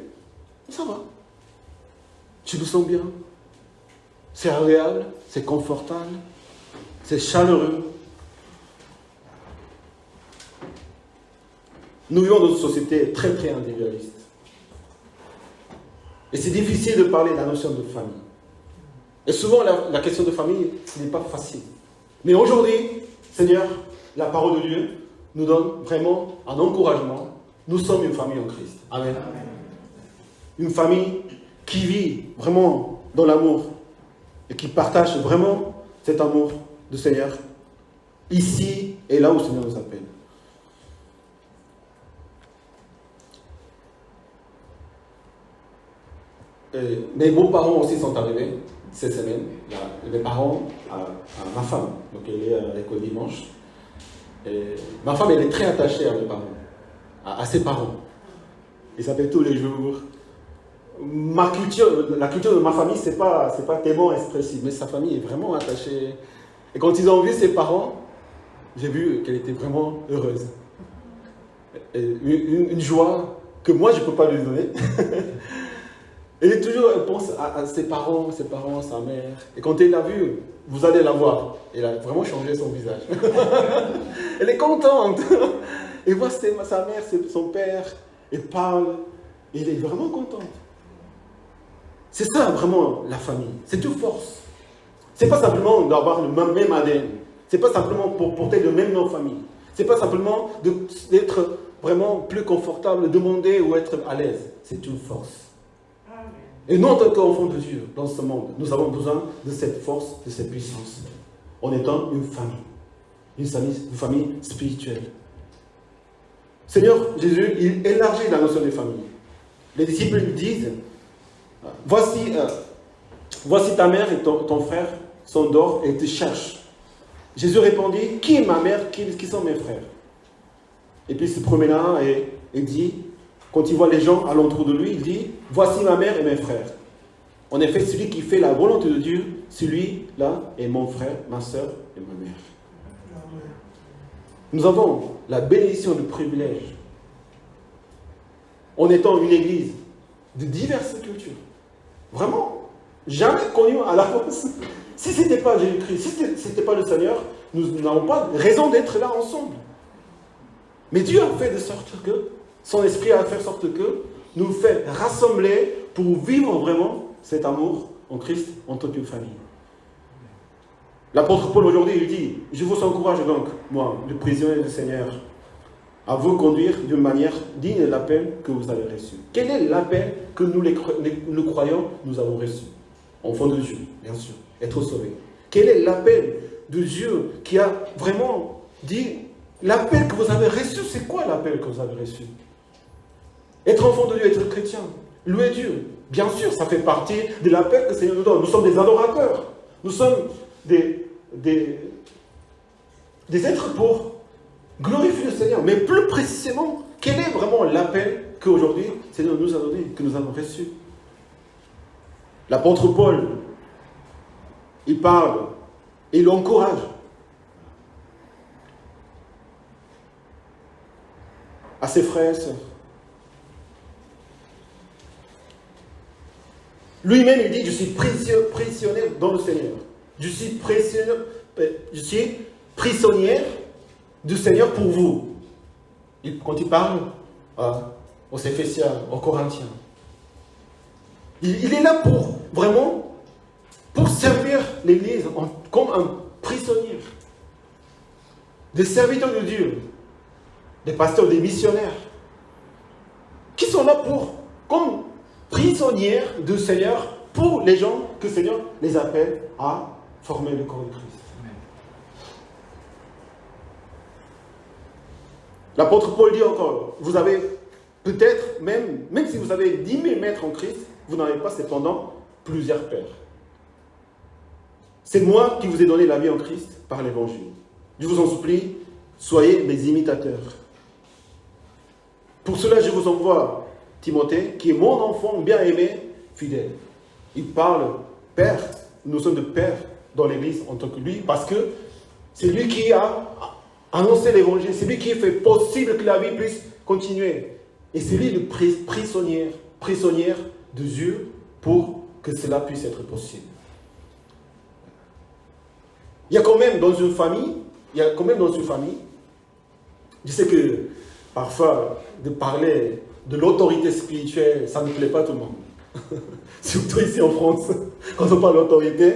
ça va. Je me sens bien. C'est agréable, c'est confortable, c'est chaleureux. Nous vivons dans une société très très individualiste. Et c'est difficile de parler de la notion de famille. Et souvent la question de famille, ce n'est pas facile. Mais aujourd'hui, Seigneur, la parole de Dieu nous donne vraiment un encouragement. Nous sommes une famille en Christ. Amen. Une famille qui vit vraiment dans l'amour et qui partage vraiment cet amour du Seigneur ici et là où le Seigneur nous appelle. Mes beaux-parents aussi sont arrivés cette semaine. Mes parents à ma femme, donc elle est à l'école dimanche. Et ma femme, elle est très attachée à mes parents, à ses parents. Ils s'appellent tous les jours. La culture de ma famille, c'est pas tellement expressif, mais sa famille est vraiment attachée. Et quand ils ont vu ses parents, j'ai vu qu'elle était vraiment heureuse. Et une joie que moi, je ne peux pas lui donner. Elle pense à ses parents, sa mère. Et quand elle l'a vue, vous allez la voir. Elle a vraiment changé son visage. Elle est contente. Elle voit sa mère, son père. Elle parle. Et elle est vraiment contente. C'est ça vraiment la famille. C'est une force. C'est pas simplement d'avoir le même ADN. C'est pas simplement pour porter le même nom de famille. C'est pas simplement d'être vraiment plus confortable, de demander ou être à l'aise. C'est une force. Et nous, en tant qu'enfants de Dieu, dans ce monde, nous avons besoin de cette force, de cette puissance, en étant une famille spirituelle. Seigneur Jésus, il élargit la notion de famille. Les disciples lui disent, voici ta mère et ton frère sont dehors et te cherchent. Jésus répondit, qui est ma mère, qui sont mes frères? Et puis il se promena et dit, quand il voit les gens alentour de lui, il dit, voici ma mère et mes frères. En effet, celui qui fait la volonté de Dieu, celui-là est mon frère, ma soeur et ma mère. Nous avons la bénédiction du privilège, en étant une église de diverses cultures. Vraiment, jamais connu à l'avance. Si ce n'était pas Jésus-Christ, si ce n'était pas le Seigneur, nous n'avons pas raison d'être là ensemble. Mais Dieu a fait de sorte que, son esprit a fait de sorte que, nous fait rassembler pour vivre vraiment cet amour en Christ en tant que famille. L'apôtre Paul aujourd'hui, il dit, je vous encourage donc, moi, le prisonnier du Seigneur, à vous conduire d'une manière digne de l'appel que vous avez reçu. Quel est l'appel que nous croyons, nous avons reçu? Enfants de Dieu, bien sûr, être sauvés. Quel est l'appel de Dieu qui a vraiment dit, l'appel que vous avez reçu, c'est quoi l'appel que vous avez reçu? Être enfant de Dieu, être chrétien, louer Dieu. Bien sûr, ça fait partie de l'appel que le Seigneur nous donne. Nous sommes des adorateurs. Nous sommes des êtres pour glorifier le Seigneur. Mais plus précisément, quel est vraiment l'appel qu'aujourd'hui le Seigneur nous a donné, que nous avons reçu? L'apôtre Paul, il parle et il encourage à ses frères et sœurs. Lui-même, il dit, je suis prisonnier dans le Seigneur. Je suis prisonnier du Seigneur pour vous. Quand il parle aux Éphésiens, aux Corinthiens, il est là pour vraiment pour servir l'Église comme un prisonnier. Des serviteurs de Dieu, des pasteurs, des missionnaires, qui sont là comme prisonniers du Seigneur pour les gens que le Seigneur les appelle à former le corps de Christ. Amen. L'apôtre Paul dit encore, vous avez peut-être, même si vous avez 10 000 maîtres en Christ, vous n'en avez pas cependant plusieurs pères. C'est moi qui vous ai donné la vie en Christ par l'Évangile. Je vous en supplie, soyez mes imitateurs. Pour cela, je vous envoie Timothée, qui est mon enfant bien-aimé, fidèle. Il parle père, nous sommes de père dans l'Église en tant que lui, parce que c'est lui qui a annoncé l'Évangile, c'est lui qui fait possible que la vie puisse continuer. Et c'est lui le prisonnier de Dieu pour que cela puisse être possible. Il y a quand même dans une famille, je sais que parfois de parler de l'autorité spirituelle, ça ne plaît pas à tout le monde. Surtout ici en France, quand on parle d'autorité,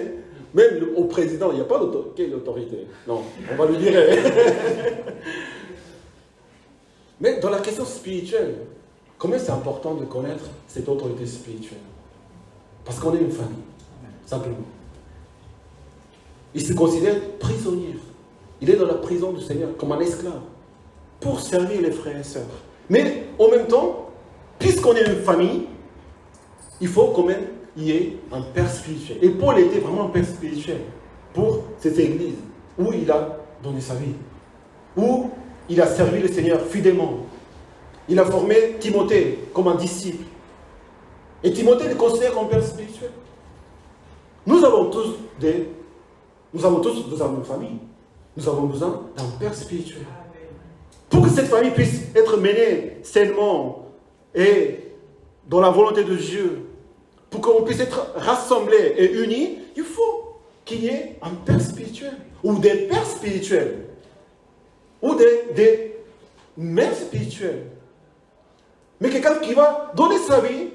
même au président, il n'y a pas d'autorité. Quelle autorité? Non, on va lui dire. Mais dans la question spirituelle, combien c'est important de connaître cette autorité spirituelle? Parce qu'on est une famille, simplement. Il se considère prisonnier. Il est dans la prison du Seigneur, comme un esclave, pour servir les frères et sœurs. Mais en même temps, puisqu'on est une famille, il faut quand même y ait un père spirituel. Et Paul était vraiment un père spirituel pour cette église, où il a donné sa vie, où il a servi le Seigneur fidèlement. Il a formé Timothée comme un disciple. Et Timothée le considère comme père spirituel. Nous avons tous besoin d'une famille. Nous avons besoin d'un père spirituel. Pour que cette famille puisse être menée sainement et dans la volonté de Dieu, pour qu'on puisse être rassemblés et unis, il faut qu'il y ait un père spirituel, ou des pères spirituels, ou des mères spirituelles. Mais quelqu'un qui va donner sa vie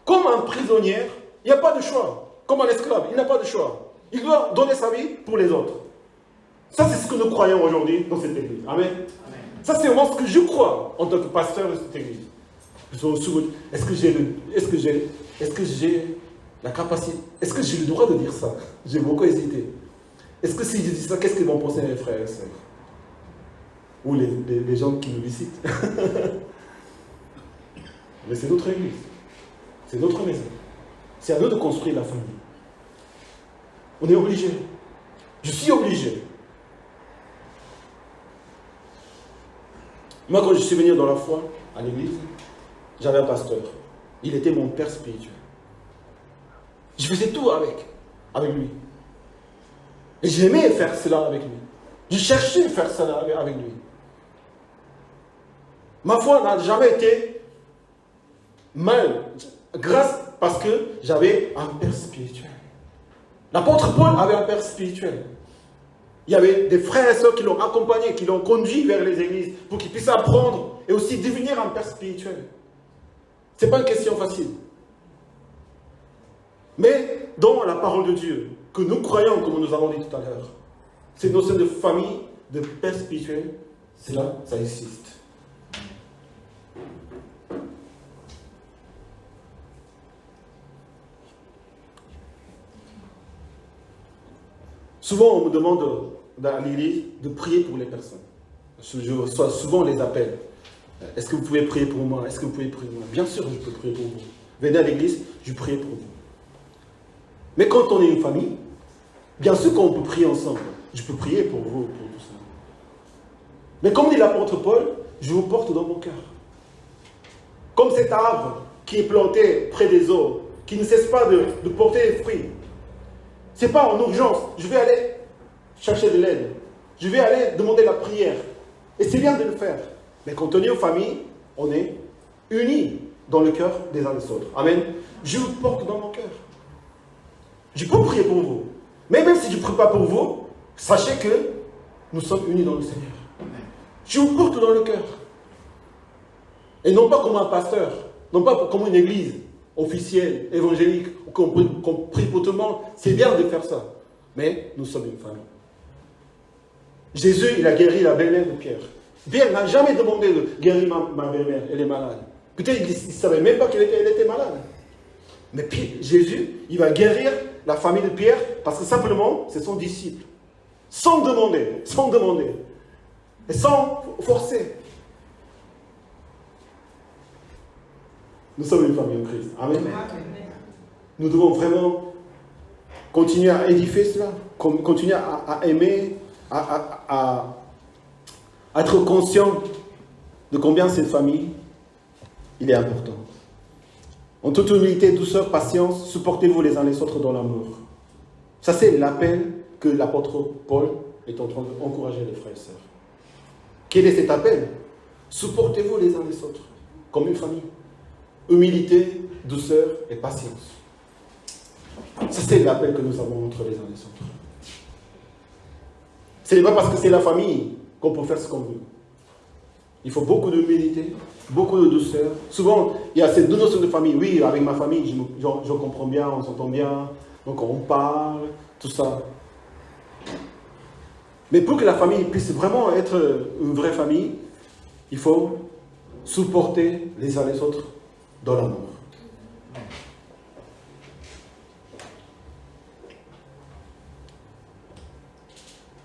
comme un prisonnier, il n'y a pas de choix. Comme un esclave, il n'a pas de choix. Il doit donner sa vie pour les autres. Ça, c'est ce que nous croyons aujourd'hui dans cette église. Amen. Ça, c'est vraiment ce que je crois en tant que pasteur de cette église. Est-ce que j'ai la capacité? Est-ce que j'ai le droit de dire ça? J'ai beaucoup hésité. Est-ce que si je dis ça, qu'est-ce qu'ils vont penser mes frères et sœurs? ou les gens qui nous visitent. Mais c'est notre église. C'est notre maison. C'est à nous de construire la famille. On est obligé. Je suis obligé. Moi, quand je suis venu dans la foi, à l'église, j'avais un pasteur. Il était mon père spirituel. Je faisais tout avec lui. Et j'aimais faire cela avec lui. Je cherchais à faire cela avec lui. Ma foi n'a jamais été mal, parce que j'avais un père spirituel. L'apôtre Paul avait un père spirituel. Il y avait des frères et sœurs qui l'ont accompagné, qui l'ont conduit vers les églises pour qu'il puisse apprendre et aussi devenir un père spirituel. Ce n'est pas une question facile. Mais dans la parole de Dieu, que nous croyons, comme nous avons dit tout à l'heure, cette notion de famille, de père spirituel, c'est là, ça existe. Souvent, on me demande à l'église de prier pour les personnes. Je reçois souvent les appels. Est-ce que vous pouvez prier pour moi? Est-ce que vous pouvez prier pour moi? Bien sûr, je peux prier pour vous. Venez à l'église, je prie pour vous. Mais quand on est une famille, bien sûr qu'on peut prier ensemble. Je peux prier pour vous, pour tout ça. Mais comme dit l'apôtre Paul, je vous porte dans mon cœur. Comme cet arbre qui est planté près des eaux, qui ne cesse pas de porter des fruits. Ce n'est pas en urgence. Je vais aller chercher de l'aide. Je vais aller demander la prière. Et c'est bien de le faire. Mais quand on est en famille, on est unis dans le cœur des uns des autres. Amen. Je vous porte dans mon cœur. Je peux prier pour vous. Mais même si je ne prie pas pour vous, sachez que nous sommes unis dans le Seigneur. Je vous porte dans le cœur. Et non pas comme un pasteur, non pas comme une église officielle, évangélique, qu'on prie pour tout le monde. C'est bien de faire ça. Mais nous sommes une famille. Jésus, il a guéri la belle-mère de Pierre. Pierre n'a jamais demandé de guérir ma belle-mère, elle est malade. Peut-être qu'il ne savait même pas qu'elle était malade. Mais Jésus, il va guérir la famille de Pierre parce que simplement, c'est son disciple. Sans demander. Et sans forcer. Nous sommes une famille en Christ. Amen. Nous devons vraiment continuer à édifier cela, continuer à aimer, à être conscient de combien cette famille, il est important. En toute humilité, douceur, patience, supportez-vous les uns les autres dans l'amour. Ça, c'est l'appel que l'apôtre Paul est en train d'encourager les frères et sœurs. Quel est cet appel? Supportez-vous les uns les autres, comme une famille. Humilité, douceur et patience. Ça, c'est l'appel que nous avons entre les uns les autres. Ce n'est pas parce que c'est la famille qu'on peut faire ce qu'on veut. Il faut beaucoup d'humilité, beaucoup de douceur. Souvent, il y a ces deux notions de famille. Oui, avec ma famille, je comprends bien, on s'entend bien, donc on parle, tout ça. Mais pour que la famille puisse vraiment être une vraie famille, il faut supporter les uns les autres dans l'amour.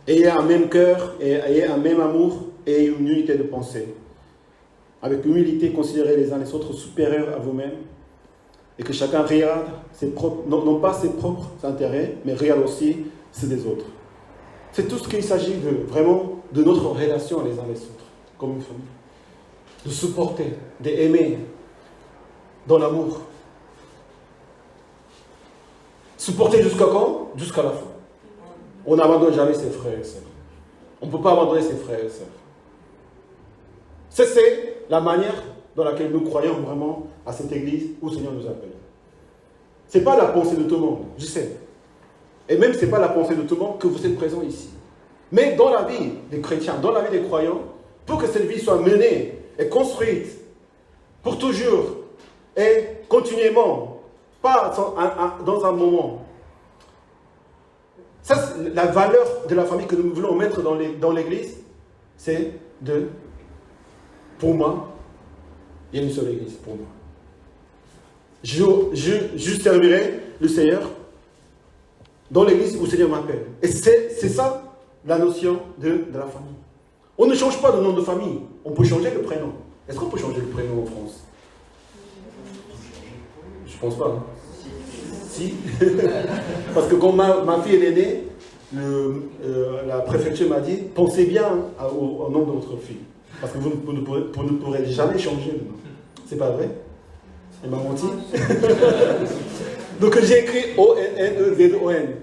Ayez un même cœur, et ayez un même amour et une unité de pensée. Avec humilité, considérez les uns les autres supérieurs à vous-même et que chacun regarde ses propres, non pas ses propres intérêts, mais regarde aussi ceux des autres. C'est tout ce qu'il s'agit vraiment de notre relation les uns les autres, comme une famille. De supporter, d'aimer dans l'amour. Supporter jusqu'à quand? Jusqu'à la fin. On n'abandonne jamais ses frères et sœurs. On ne peut pas abandonner ses frères et sœurs. C'est la manière dans laquelle nous croyons vraiment à cette église où le Seigneur nous appelle. Ce n'est pas la pensée de tout le monde, je sais. Et même ce n'est pas la pensée de tout le monde que vous êtes présents ici. Mais dans la vie des chrétiens, dans la vie des croyants, pour que cette vie soit menée et construite pour toujours et continuellement, pas dans un moment. Ça, c'est la valeur de la famille que nous voulons mettre dans l'église, c'est pour moi, il y a une seule église pour moi. Je servirai le Seigneur dans l'église où le Seigneur m'appelle. Et c'est ça la notion de la famille. On ne change pas de nom de famille. On peut changer le prénom. Est-ce qu'on peut changer le prénom en France? Je pense pas. Hein. Si. Parce que quand ma fille est née, la préfecture m'a dit, pensez bien au nom de votre fille. Parce que vous ne pourrez jamais changer le nom. C'est pas vrai? Elle m'a menti. Donc j'ai écrit O-N-N-E-Z-O-N.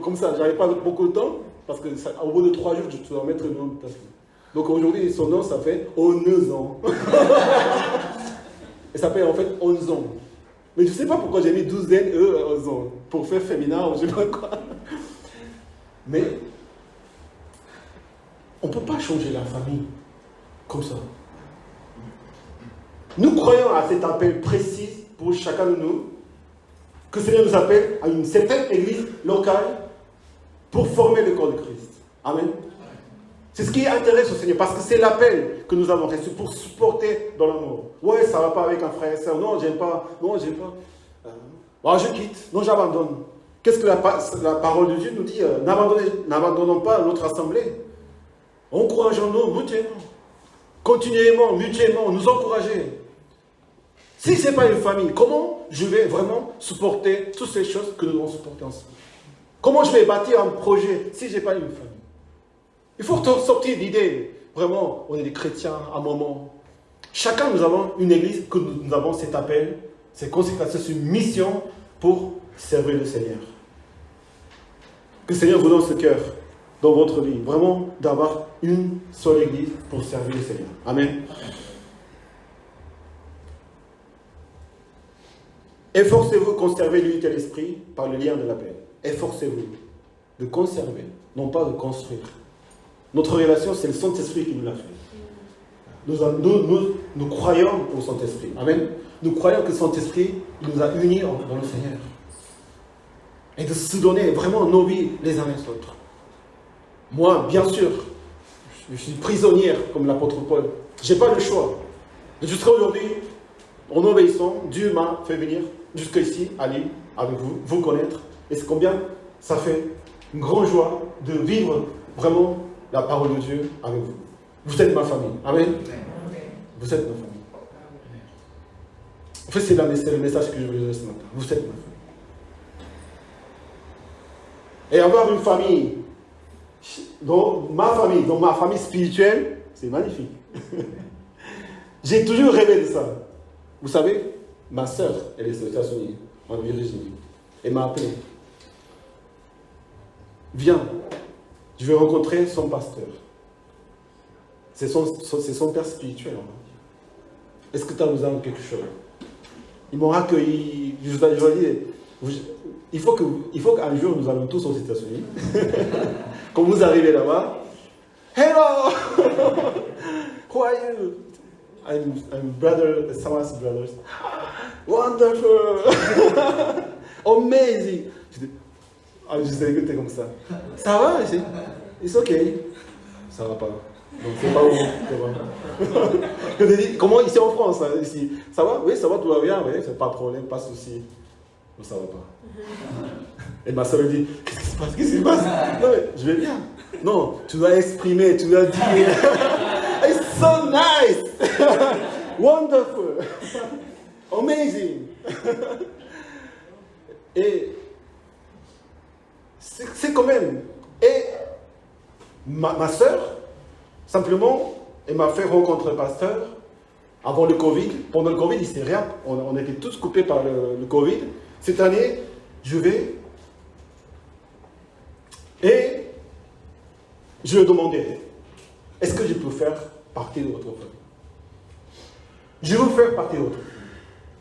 Comme ça, j'avais pas beaucoup de temps. Parce qu'au bout de 3 jours, je dois mettre le nom de ta fille. Donc aujourd'hui, son nom, ça fait Onezan. Et ça fait en fait Onzan. Mais je ne sais pas pourquoi j'ai mis 12 N-E Onzan. Pour faire féminin ou je ne sais pas quoi. Mais on ne peut pas changer la famille comme ça. Nous croyons à cet appel précis pour chacun de nous, que le Seigneur nous appelle à une certaine église locale pour former le corps de Christ. Amen. C'est ce qui intéresse au Seigneur, parce que c'est l'appel que nous avons reçu pour supporter dans l'amour. Ouais, ça ne va pas avec un frère et soeur. Non, j'aime pas. Non, j'aime pas. Je quitte. Non, j'abandonne. Qu'est-ce que la parole de Dieu nous dit? N'abandonnons pas notre assemblée. Encourageons-nous mutuellement. Continuellement, mutuellement, nous encourager. Si ce n'est pas une famille, comment je vais vraiment supporter toutes ces choses que nous devons supporter ensemble? Comment je vais bâtir un projet si je n'ai pas une famille? Il faut sortir d'idées. Vraiment, on est des chrétiens à un moment. Chacun, nous avons une église, que nous avons cet appel, cette consécration, cette mission pour servir le Seigneur. Que le Seigneur vous donne ce cœur dans votre vie. Vraiment, d'avoir une seule église pour servir le Seigneur. Amen. Efforcez-vous de conserver l'unité de l'esprit par le lien de l'appel. Efforcez-vous de conserver, non pas de construire. Notre relation, c'est le Saint-Esprit qui nous l'a fait. Nous croyons au Saint-Esprit. Amen. Nous croyons que le Saint-Esprit nous a unis dans le Seigneur. Et de se donner vraiment nos vies les uns les autres. Moi, bien sûr, je suis prisonnière comme l'apôtre Paul. Je n'ai pas le choix. Jusqu'à aujourd'hui, en obéissant, Dieu m'a fait venir jusqu'ici, à Lille, avec vous, vous connaître. Et c'est combien ça fait une grande joie de vivre vraiment la parole de Dieu avec vous. Vous êtes ma famille. Amen. Vous êtes ma famille. En fait, c'est le message que je voulais donner ce matin. Vous êtes ma famille. Et avoir une famille, dans ma famille spirituelle, c'est magnifique. J'ai toujours rêvé de ça. Vous savez, ma soeur, elle est aux États-Unis, en Virginie. Elle m'a appelé. Viens, je vais rencontrer son pasteur. C'est son père spirituel. Est-ce que tu as besoin de quelque chose? Ils m'ont accueilli. Je vous ai dit, il faut qu'un jour nous allons tous aux États-Unis. Quand vous arrivez là-bas, hello! Who are you? I'm brother, someone's brothers. Wonderful! Amazing! Je sais que t'es comme ça. Ça va? It's okay. Ça va pas. Donc c'est pas où. Je te dis, comment ici en France, hein, ici? Ça va? Oui, ça va, tout va bien, oui, c'est pas de problème, pas de souci. Non, ça va pas. Et ma soeur me dit, qu'est-ce qui se passe? Qu'est-ce qui se passe? Non, mais je vais bien. Non, tu dois exprimer, tu dois dire. It's so nice! Wonderful! Amazing! Et c'est quand même. Et ma soeur, simplement, elle m'a fait rencontrer le pasteur avant le Covid. Pendant le Covid, il s'est rien. On était tous coupés par le Covid. Cette année, je vais. Et je lui ai demandé, est-ce que je peux faire partie de votre famille? Je veux faire partie de votre famille.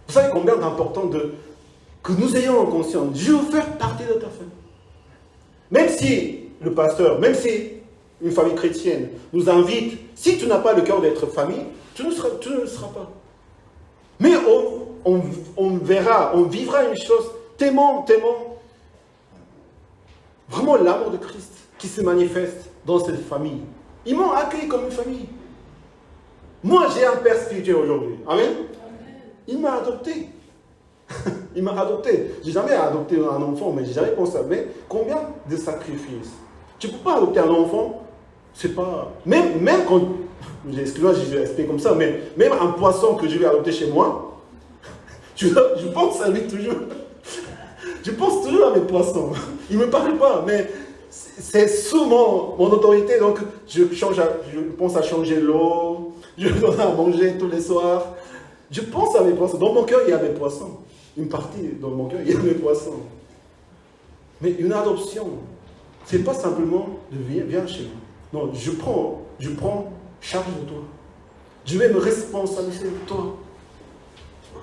Vous savez combien d'important que nous ayons en conscience, je veux faire partie de ta famille. Même si le pasteur, même si une famille chrétienne nous invite, si tu n'as pas le cœur d'être famille, tu ne le seras pas. Mais on verra, on vivra une chose tellement, vraiment l'amour de Christ qui se manifeste dans cette famille. Ils m'ont accueilli comme une famille. Moi, j'ai un père spirituel aujourd'hui. Amen. Il m'a adopté. Il m'a adopté. J'ai jamais adopté un enfant, mais j'ai jamais pensé. Mais combien de sacrifices? Tu ne peux pas adopter un enfant C'est pas... Même quand... Excuse-moi, je vais expliquer comme ça, mais même un poisson que je vais adopter chez moi, je pense à lui toujours. Je pense toujours à mes poissons. Ils ne me parlent pas, mais c'est sous mon autorité, donc je pense à changer l'eau, je donne à manger tous les soirs. Je pense à mes poissons. Dans mon cœur, il y a mes poissons. Une partie dans mon cœur, il y a mes poissons. Mais une adoption, ce n'est pas simplement de viens chez moi. Non, je prends charge de toi. Je vais me responsabiliser de toi.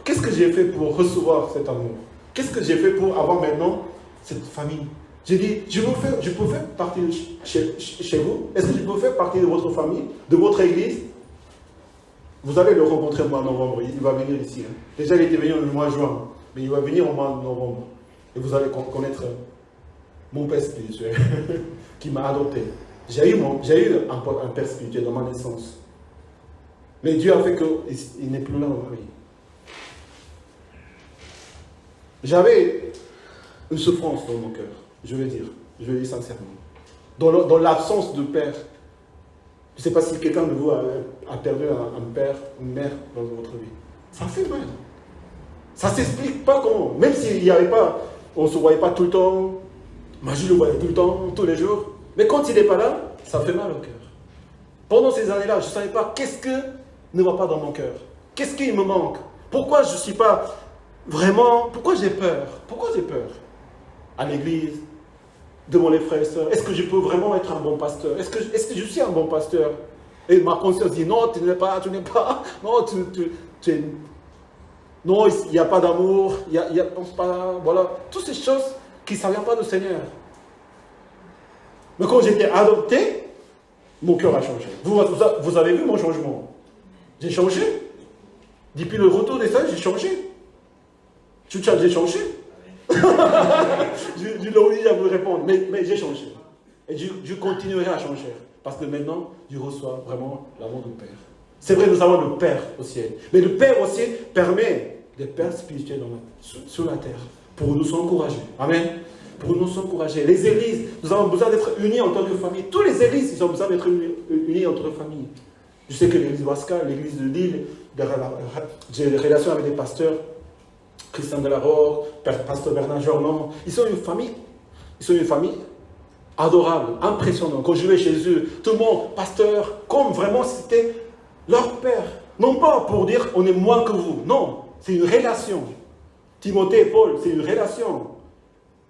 Qu'est-ce que j'ai fait pour recevoir cet amour? Qu'est-ce que j'ai fait pour avoir maintenant cette famille? J'ai dit, je peux faire partie de chez vous. Est-ce que je peux faire partie de votre famille, de votre église? Vous allez le rencontrer au mois de novembre. Il va venir ici. Hein. Déjà, il était venu le mois de juin, mais il va venir au mois de novembre. Et vous allez connaître mon père spirituel qui m'a adopté. J'ai eu un père spirituel dans ma naissance. Mais Dieu a fait qu'il n'est plus là dans ma vie. J'avais une souffrance dans mon cœur, je vais dire sincèrement. Dans l'absence de père. Je ne sais pas si quelqu'un de vous a perdu un père, une mère dans votre vie. Ça fait mal. Ça ne s'explique pas comment. Même s'il n'y avait pas, on ne se voyait pas tout le temps. Moi, je le voyais tout le temps, tous les jours. Mais quand il n'est pas là, ça fait mal au cœur. Pendant ces années-là, je ne savais pas qu'est-ce que ne va pas dans mon cœur. Qu'est-ce qui me manque? Pourquoi je ne suis pas vraiment... Pourquoi j'ai peur? Pourquoi j'ai peur? À l'église, devant les frères et sœurs, est-ce que je peux vraiment être un bon pasteur? Est-ce que je suis un bon pasteur? Et ma conscience dit, non, tu n'es pas, non, tu es... Non, il n'y a pas d'amour, il y a pas... Voilà, toutes ces choses qui ne savent pas du Seigneur. Mais quand j'étais adopté, mon cœur a changé. Vous avez vu mon changement? J'ai changé. Depuis le retour des saints, j'ai changé. J'ai changé. Je l'ai obligé à vous répondre, mais j'ai changé. Et je continuerai à changer. Parce que maintenant, je reçois vraiment l'amour du Père. C'est vrai, nous avons le Père au ciel. Mais le Père aussi permet des pères spirituels sur la terre pour nous encourager. Amen. Pour nous encourager. Les églises, nous avons besoin d'être unis en tant que famille. Toutes les églises, ils ont besoin d'être unis en tant que famille. Je sais que l'église Wasca, l'église de Lille, j'ai des relations avec des pasteurs, Christian Delarore, pasteur Bernard Jornon. Ils sont une famille. Ils sont une famille adorable, impressionnante. Quand je vais chez eux, tout le monde, pasteur, comme vraiment c'était leur père. Non pas pour dire on est moins que vous. Non, c'est une relation. Timothée et Paul, c'est une relation.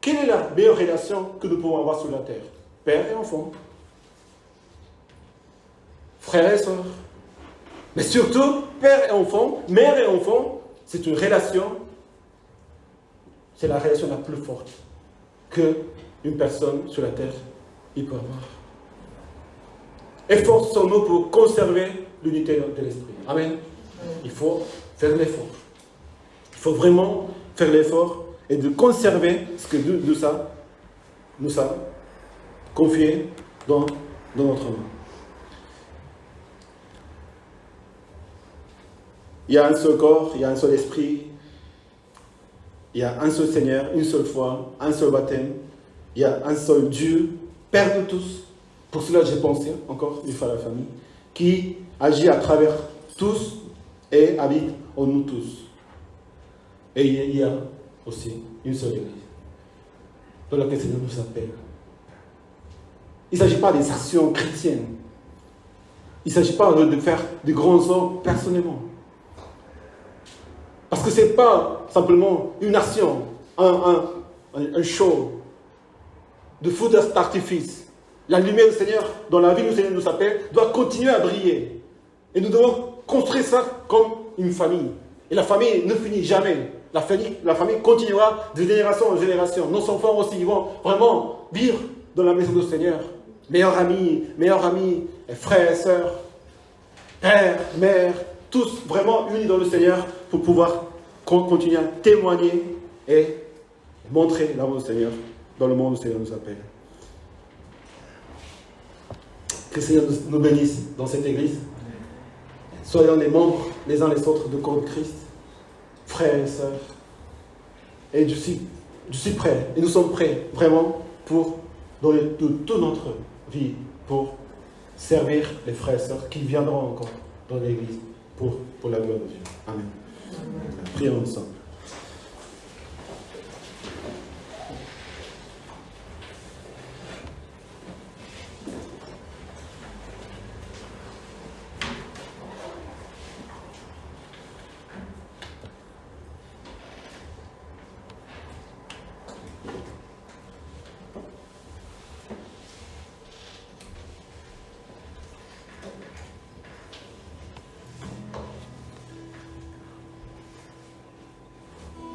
Quelle est la meilleure relation que nous pouvons avoir sur la terre? Père et enfant. Frères et sœurs. Mais surtout, père et enfant, mère et enfant, c'est une relation, c'est la relation la plus forte qu'une personne sur la terre il peut avoir. Efforçons-nous pour conserver l'unité de l'esprit. Amen. Il faut faire l'effort. Il faut vraiment faire l'effort et de conserver ce que nous a confié dans notre main. Il y a un seul corps, il y a un seul esprit, il y a un seul Seigneur, une seule foi, un seul baptême, il y a un seul Dieu, Père de tous. Pour cela, j'ai pensé, encore une fois à la famille, qui agit à travers tous et habite en nous tous. Et il y a aussi une seule église, dans laquelle le Seigneur nous appelle. Il ne s'agit pas des actions chrétiennes. Il ne s'agit pas de faire des grands œuvres personnellement. Parce que ce n'est pas simplement une action, un show de feu d'artifice. La lumière du Seigneur, dans la vie où le Seigneur nous appelle, doit continuer à briller. Et nous devons construire ça comme une famille. Et la famille ne finit jamais. La famille continuera de génération en génération. Nos enfants aussi, ils vont vraiment vivre dans la maison du Seigneur. Meilleurs amis, frères et sœurs, père, mère, tous vraiment unis dans le Seigneur pour pouvoir continuer à témoigner et montrer l'amour du Seigneur dans le monde où le Seigneur nous appelle. Que le Seigneur nous bénisse dans cette église. Soyons les membres les uns les autres de corps de Christ, frères et sœurs. Et je suis prêt, et nous sommes prêts vraiment pour donner toute notre vie pour servir les frères et sœurs qui viendront encore dans l'église pour la gloire de Dieu. Amen. Prions ensemble.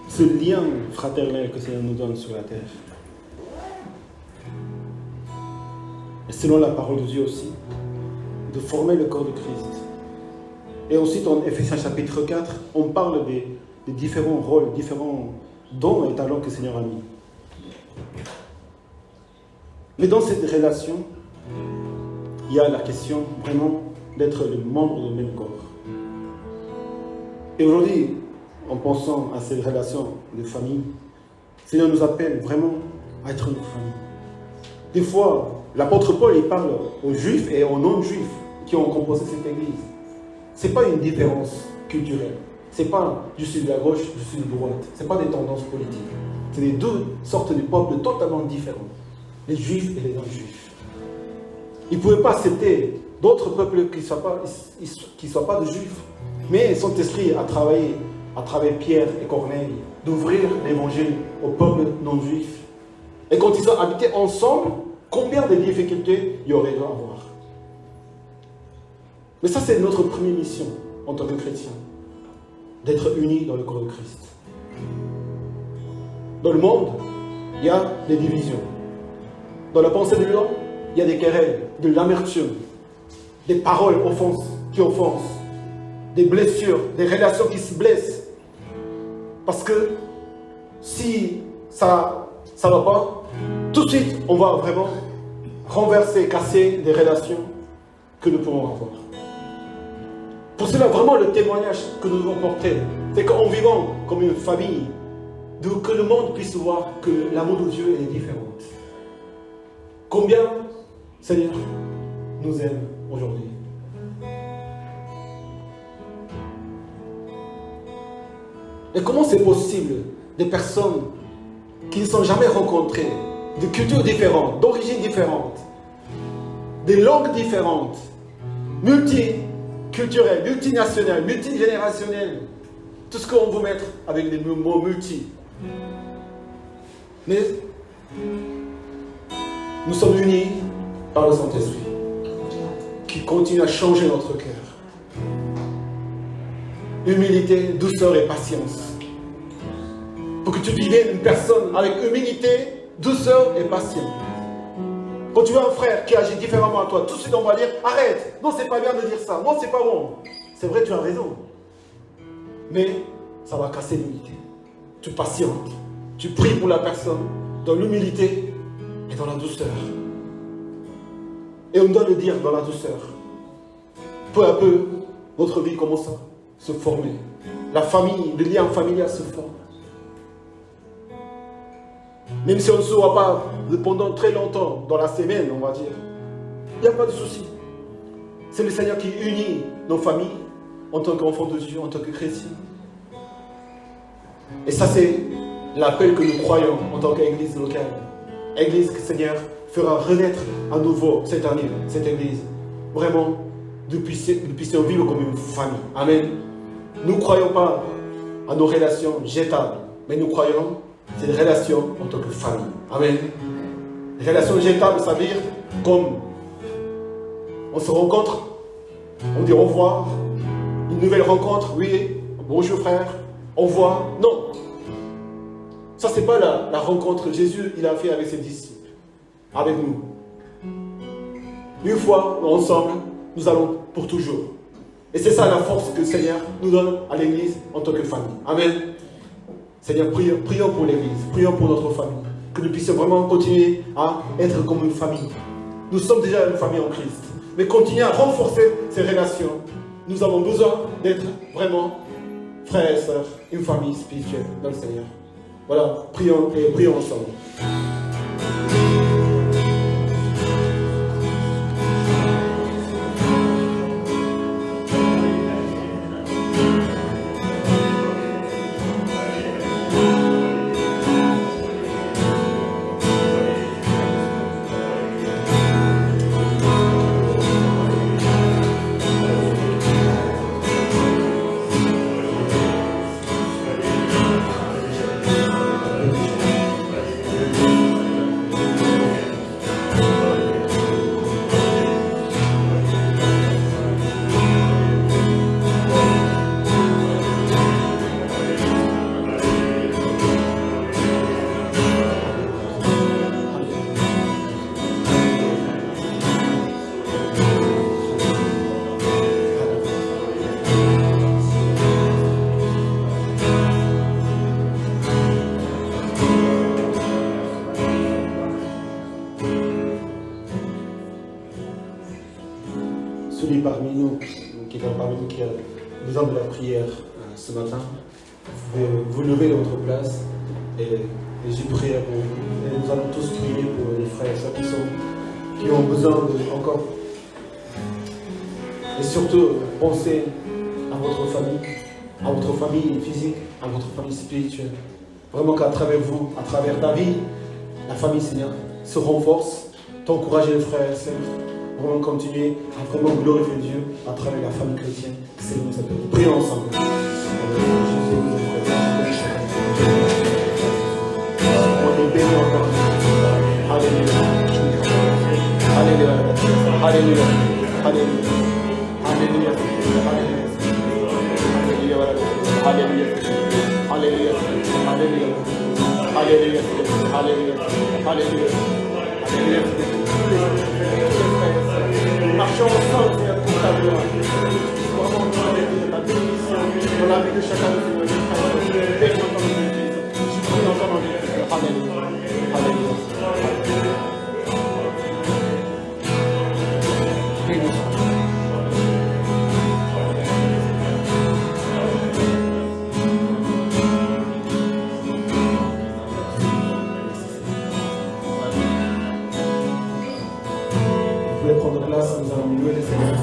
Ce lien fraternel que le Seigneur nous donne sur la terre. Et selon la parole de Dieu aussi, de former le corps de Christ. Et ensuite, en Éphésiens chapitre 4, on parle des différents rôles, différents dons et talents que le Seigneur a mis. Mais dans cette relation, il y a la question vraiment d'être le membre du même corps. Et aujourd'hui, en pensant à cette relation de famille, le Seigneur nous appelle vraiment à être une famille. Des fois, l'apôtre Paul, il parle aux juifs et aux non-juifs qui ont composé cette église. Ce n'est pas une différence culturelle. Ce n'est pas je suis de la gauche, je suis de droite. Ce n'est pas des tendances politiques. C'est les deux sortes de peuples totalement différents. Les juifs et les non-juifs. Ils ne pouvaient pas accepter d'autres peuples qui ne soient pas de juifs. Mais son esprit a travaillé à travers Pierre et Corneille, d'ouvrir l'évangile au peuple non-juif. Et quand ils ont habité ensemble, combien de difficultés il y aurait dû avoir. Mais ça, c'est notre première mission en tant que chrétien, d'être unis dans le corps de Christ. Dans le monde, il y a des divisions. Dans la pensée de l'homme, il y a des querelles, de l'amertume, des paroles qui offensent, des blessures, des relations qui se blessent. Parce que si ça ne va pas, tout de suite, on va vraiment renverser, casser des relations que nous pouvons avoir. Pour cela, vraiment, le témoignage que nous devons porter, c'est qu'en vivant comme une famille, que le monde puisse voir que l'amour de Dieu est différent. Combien, Seigneur, nous aime aujourd'hui. Et comment c'est possible des personnes qui ne sont jamais rencontrées, de cultures différentes, d'origines différentes, des langues différentes, multiculturelles, multinationales, multigénérationnelles, tout ce qu'on veut mettre avec des mots multi. Mais nous sommes unis par le Saint-Esprit qui continue à changer notre cœur. Humilité, douceur et patience. Pour que tu deviennes une personne avec humilité, douceur et patience. Quand tu vois un frère qui agit différemment à toi, tout de suite on va dire arrête, non c'est pas bien de dire ça, non c'est pas bon. C'est vrai, tu as raison. Mais ça va casser l'unité. Tu patientes, tu pries pour la personne dans l'humilité et dans la douceur. Et on doit le dire dans la douceur. Peu à peu, notre vie commence à se former. La famille, le lien familial se forme. Même si on ne se voit pas pendant très longtemps, dans la semaine, on va dire, il n'y a pas de souci. C'est le Seigneur qui unit nos familles en tant qu'enfants de Dieu, en tant que chrétiens. Et ça, c'est l'appel que nous croyons en tant qu'église locale. Église que le Seigneur fera renaître à nouveau cette année, cette église. Vraiment, nous puissions vivre comme une famille. Amen. Nous ne croyons pas à nos relations jetables, mais nous croyons à ces relations en tant que famille. Amen. Les relations jetables, ça veut dire comme on se rencontre, on dit au revoir, une nouvelle rencontre, oui, bonjour frère, au revoir. Non. Ça, ce n'est pas la rencontre que Jésus il a fait avec ses disciples, avec nous. Une fois ensemble, nous allons pour toujours. Et c'est ça la force que le Seigneur nous donne à l'Église en tant que famille. Amen. Seigneur, prions pour l'Église, prions pour notre famille. Que nous puissions vraiment continuer à être comme une famille. Nous sommes déjà une famille en Christ. Mais continuer à renforcer ces relations. Nous avons besoin d'être vraiment frères et sœurs, une famille spirituelle dans le Seigneur. Voilà, prions et prions ensemble. parmi nous, qui a besoin de la prière ce matin, vous pouvez vous lever de votre place et je prie pour vous. Et nous allons tous prier pour les frères et sœurs qui ont besoin encore. Et surtout, pensez à votre famille physique, à votre famille spirituelle. Vraiment qu'à travers vous, à travers ta vie, la famille, Seigneur, se renforce, t'encourager les frères et sœurs, vraiment continuer à vraiment glorifier Dieu à travers la famille chrétienne. Seigneur, nous appelle. Prions ensemble. Jésus, nous on est béni encore. Alléluia. Alléluia. Alléluia. Alléluia. Alléluia. Alléluia. Alléluia. Alléluia. Alléluia. Alléluia. Alléluia. Alléluia. Alléluia. Marchons ensemble, Seigneur, pour ta gloire. Vraiment, ta bénédiction dans la vie de chacun de nos frères. Bénis notre Église. Je prie dans ton nom. Alléluia. Alléluia. Prendre place, nous allons louer le Seigneur.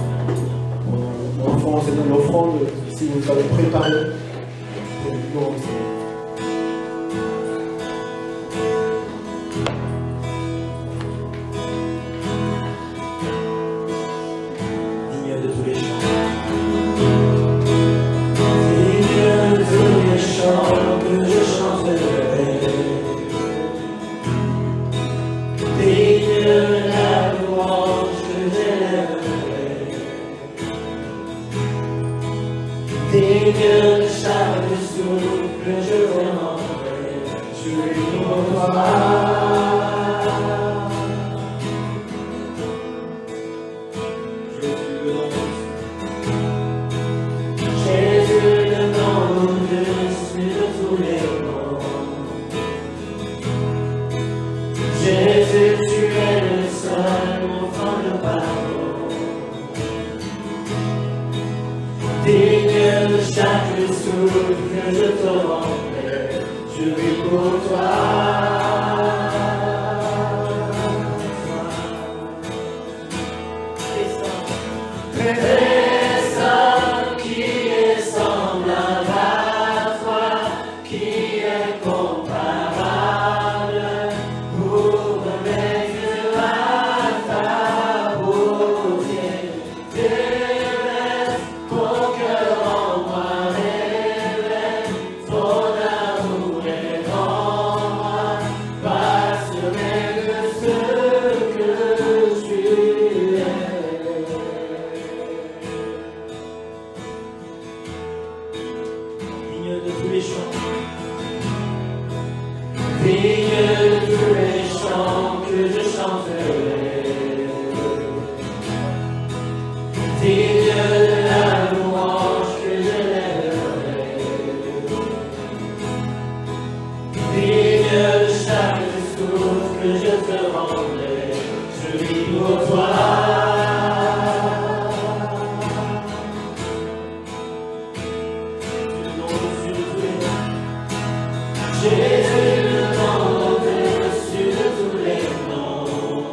Mon enfant, c'est une offrande, si vous avez préparé. Digne de tous les chants. Digne de tous les chants que je chanterai. Digne de la louange. Digne de chaque souffle que je rendrai, je suis pour toi. Jésus, le nom au-dessus de tous les noms. Jésus, tu es le seul offrant le pardon. Digne de chaque souffle que je te rendrai, je vis pour toi. Personne qui est semblable à toi, qui est comparable, ouvre mes yeux à ta beauté. Déverse ton cœur en moi, révèle ton amour est en moi, passionné de ce que tu es. Digne de tous les chants, digne de tous les chants que je chanterai, digne de la louange que je lèverai, digne de chaque souffle que je te rendrai, je vis pour toi. Jésus, le nom au-dessus de tous les noms.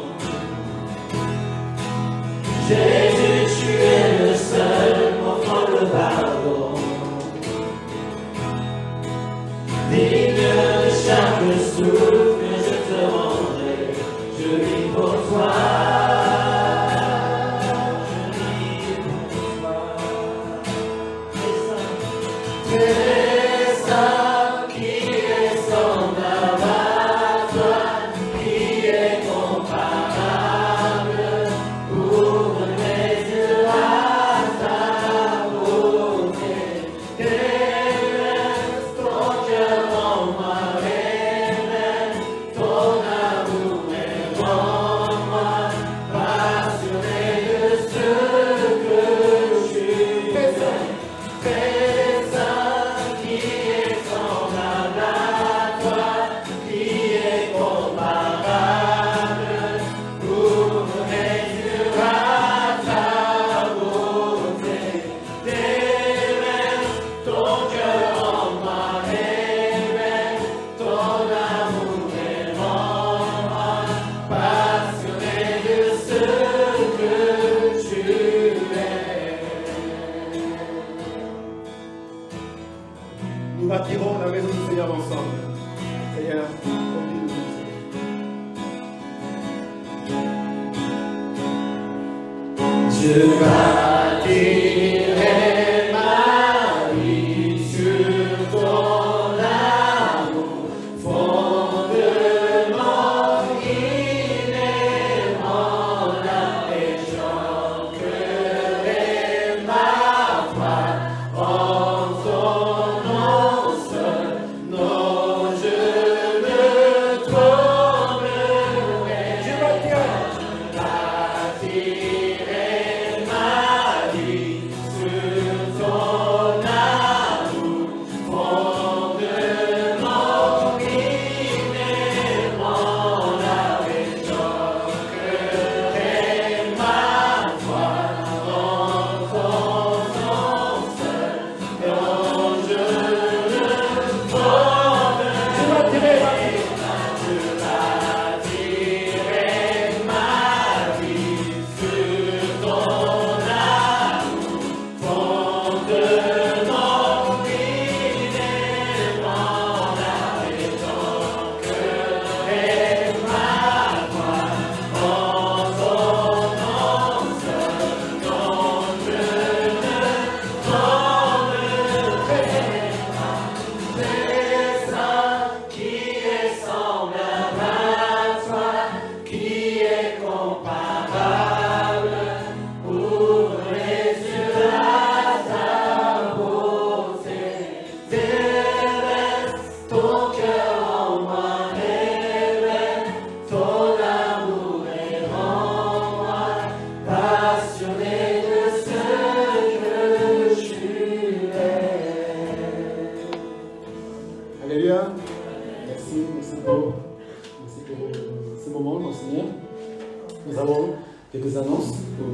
Jésus, tu es le seul m'offrant le pardon. Digne de chaque souffle que je te rendrai, je vis pour toi. Je vis pour toi. Très saint, qui est semblable à toi, qui est comparable, ouvre mes yeux à ta beauté. Déverse ton cœur en moi, révèle chantons ensemble. Seigneur, conduis-nous. Je bâtirai ma vie sur ton amour, fondement inébranlable, et j'ancrerai ma foi en ton nom seul. Non, je ne tremblerai. Je bâtirai ma vie sur ton amour, fondement inébranlable, et j'ancrerai ma foi en ton nom seul. Non, je ne tremblerai. Je bâtirai ma vie sur ton amour, fondement inébranlable, et j'ancrerai ma foi en ton nom seul. Non, je ne tremblerai pas. C'est ça qui est semblable à toi, qui est comparable. Ouvre les yeux à ta beauté, déverse ton cœur en moi, révèle ton amour et rends-moi passionné de ce que je suis. Alléluia. Merci pour ce moment, mon Seigneur. Nous avons quelques annonces pour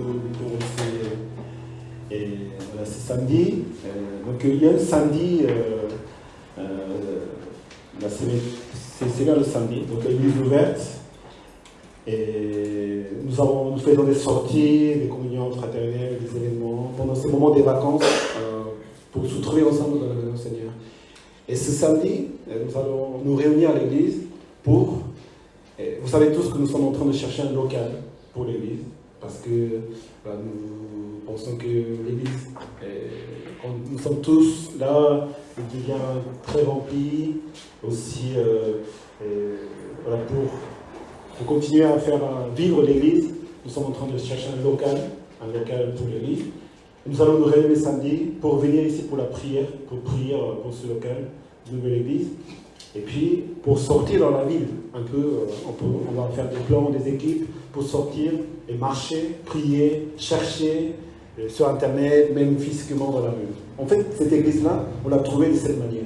voilà, c'est samedi. Donc il y a le samedi, c'est bien le samedi, donc l'église ouverte. Et nous faisons des sorties, des communions fraternelles, des événements pendant ces moments des vacances pour se trouver ensemble dans la maison du Seigneur. Et ce samedi, nous allons nous réunir à l'église pour... Vous savez tous que nous sommes en train de chercher un local pour l'église, parce que voilà, nous pensons que l'église, quand nous sommes tous là, elle devient très remplie, aussi voilà, pour continuer à faire vivre l'église, nous sommes en train de chercher un local pour l'église. Nous allons nous réunir samedi pour venir ici pour la prière, pour prier pour ce local de nouvelle église. Et puis, pour sortir dans la ville, un peu, on va faire des plans, des équipes, pour sortir et marcher, prier, chercher sur Internet, même physiquement dans la rue. En fait, cette église-là, on l'a trouvée de cette manière.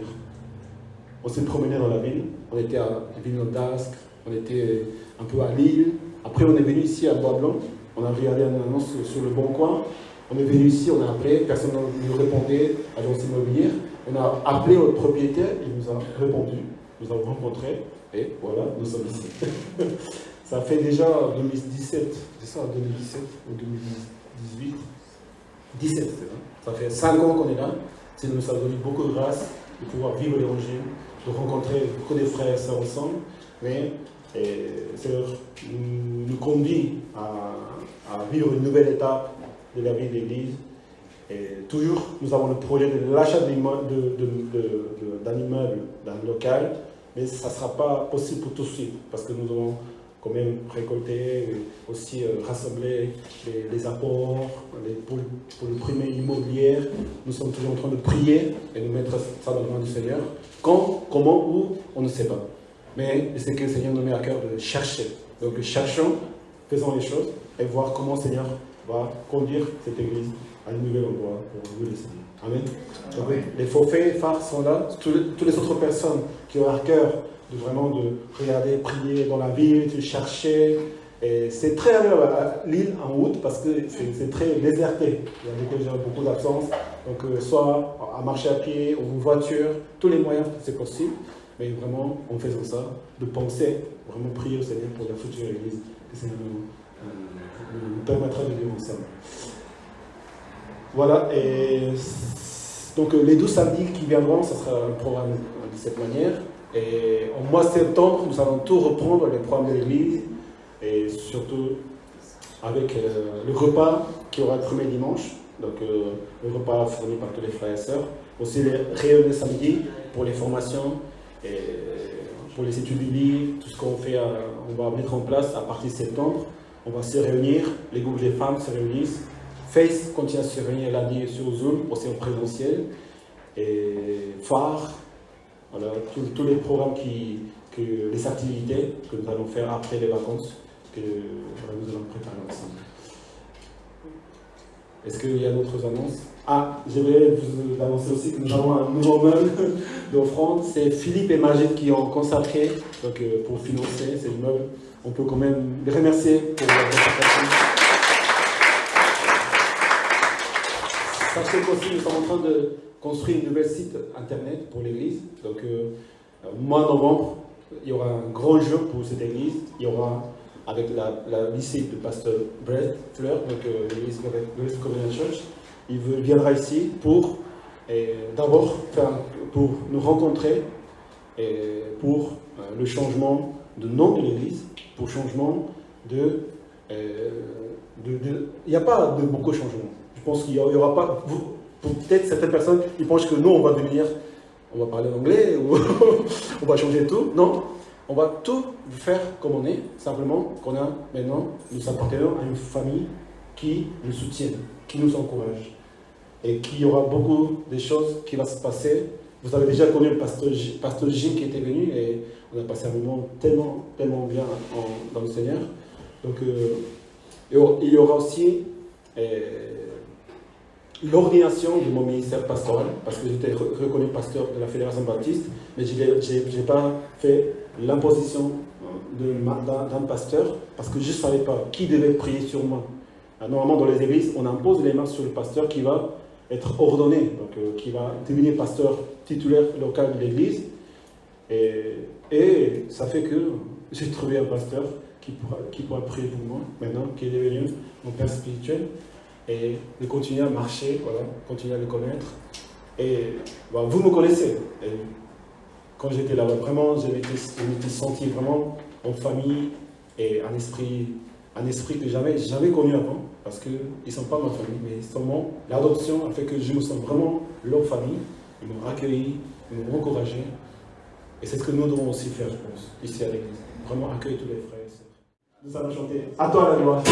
On s'est promené dans la ville, on était à Villeneuve-d'Ascq, on était un peu à Lille. Après, on est venu ici à Bois-Blanc, on a regardé une annonce sur le Bon Coin. On est venu ici, on a appelé, personne ne nous répondait, agence immobilière. On a appelé notre propriétaire, il nous a répondu. Nous avons rencontré et voilà, nous sommes ici. Ça fait déjà 2017, c'est ça, 2017 ou 2018 17, c'est ça. Ça fait 5 ans qu'on est là. Ça nous a donné beaucoup de grâce de pouvoir vivre l'évangile, de rencontrer beaucoup de frères et sœurs ensemble. Mais ça nous conduit à vivre une nouvelle étape de la vie de l'Église. Et toujours, nous avons le projet de l'achat d'un immeuble, d'un local, mais ça ne sera pas possible pour tout de suite, parce que nous devons quand même récolter, aussi rassembler les apports pour le premier immobilier. Nous sommes toujours en train de prier et de mettre ça dans les mains du Seigneur. Quand, comment, où, on ne sait pas. Mais c'est que le Seigneur nous met à cœur de chercher. Donc cherchons, faisons les choses et voir comment le Seigneur va conduire cette église à un nouvel endroit pour vous le Seigneur. Amen. Donc, les forfaits phares sont là. Toutes les autres personnes qui ont à cœur de vraiment de regarder, prier dans la ville, de chercher. Et c'est très agréable à Lille en août parce que c'est très déserté. Il y a beaucoup de gens, beaucoup d'absence. Donc soit à marcher à pied ou en voiture, tous les moyens c'est possible. Mais vraiment, en faisant ça, de penser, vraiment prier au Seigneur pour la future église, que le Seigneur nous permettra de vivre ensemble. Voilà, et donc les 12 samedis qui viendront, ce sera un programme de cette manière. Et en mois de septembre, nous allons tout reprendre, les programmes de l'église, et surtout avec le repas qui aura le premier dimanche. Donc le repas fourni par tous les frères et sœurs. Aussi les réunions de samedi pour les formations, et pour les études bibliques, tout ce qu'on fait, on va mettre en place à partir de septembre. On va se réunir, les groupes des femmes se réunissent. Face continue à se réunir lundi sur Zoom, aussi en présentiel. Et phare, voilà, tous les programmes, les activités que nous allons faire après les vacances, que voilà, nous allons préparer ensemble. Est-ce qu'il y a d'autres annonces? Ah, j'aimerais vous annoncer aussi que nous avons un nouveau meuble d'offrande. C'est Philippe et Magid qui ont consacré donc, pour financer ces meubles. On peut quand même les remercier pour leur consacration. Sachez qu'aussi nous sommes en train de construire un nouvel site internet pour l'église. Donc, au mois de novembre, il y aura un grand jour pour cette église. Il y aura, avec la visite du pasteur Brett Fleur, donc l'église Grace Covenant Church, il viendra ici pour d'abord pour nous rencontrer et pour le changement de nom de l'église, pour le changement il n'y a pas de beaucoup de changements. Je pense qu'il n'y aura pas. Pour peut-être certaines personnes, ils pensent que nous, on va parler anglais, ou on va changer tout. Non, on va tout faire comme on est, simplement qu'on a maintenant, nous appartenons à une famille qui nous soutient, qui nous encourage. Et qu'il y aura beaucoup de choses qui vont se passer. Vous avez déjà connu le pasteur Jim qui était venu et on a passé un moment tellement, tellement bien dans le Seigneur. Donc, il y aura aussi l'ordination de mon ministère pastoral, parce que j'étais reconnu pasteur de la Fédération Baptiste, mais je n'ai pas fait l'imposition d'un pasteur, parce que je ne savais pas qui devait prier sur moi. Normalement, dans les églises, on impose les mains sur le pasteur qui va être ordonné, donc qui va devenir pasteur titulaire local de l'église. Et ça fait que j'ai trouvé un pasteur qui pourra prier pour moi, maintenant, qui est devenu mon père spirituel, et de continuer à marcher, voilà, continuer à le connaître. Et bah, vous me connaissez. Et quand j'étais là-bas, vraiment, je m'étais senti vraiment en famille et un esprit que j'avais jamais connu avant, parce qu'ils ne sont pas ma famille, mais seulement l'adoption a fait que je me sens vraiment leur famille. Ils m'ont accueilli, ils m'ont encouragé. Et c'est ce que nous devons aussi faire, je pense, ici à l'église. Vraiment accueillir tous les frères et sœurs. Nous allons chanter « À toi la gloire ».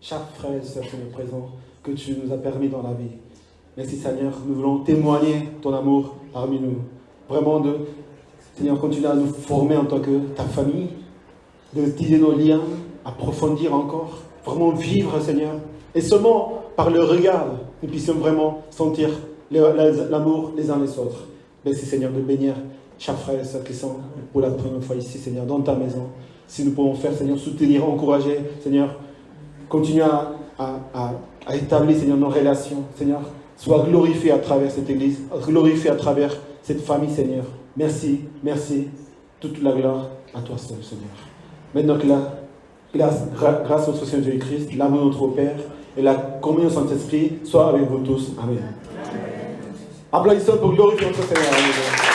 Chaque frère et sœur qui est présent, que tu nous as permis dans la vie. Merci Seigneur, nous voulons témoigner ton amour parmi nous. Vraiment, Seigneur, continue à nous former en tant que ta famille, de tisser nos liens, approfondir encore, vraiment vivre Seigneur. Et seulement par le regard, nous puissions vraiment sentir l'amour les uns les autres. Merci Seigneur de bénir chaque frère et sœur qui sont pour la première fois ici Seigneur, dans ta maison. si nous pouvons faire, Seigneur, soutenir, encourager, Seigneur, continuer à établir, Seigneur, nos relations, Seigneur, sois glorifié à travers cette église, glorifié à travers cette famille, Seigneur. Merci, merci, toute la gloire à toi seul, Seigneur. Maintenant que grâce au notre Seigneur Jésus-Christ, l'amour de notre Père et la communion du Saint-Esprit soient avec vous tous. Amen. Applaudissons pour glorifier notre Seigneur. Amen.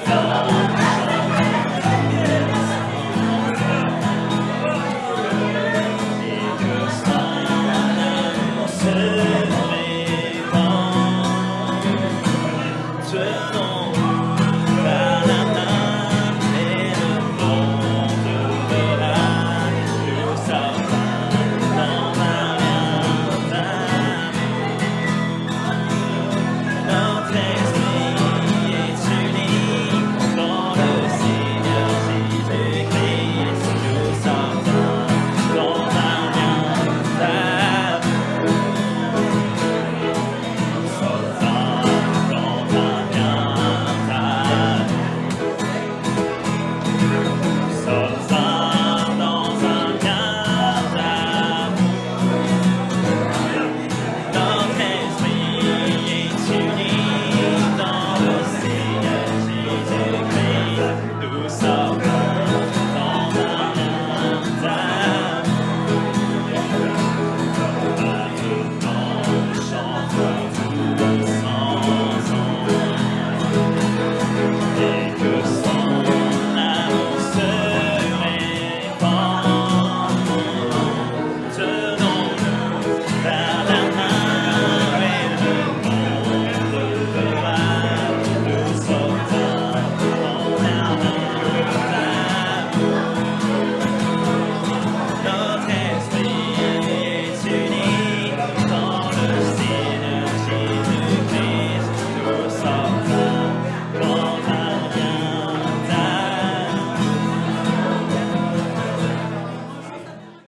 Love.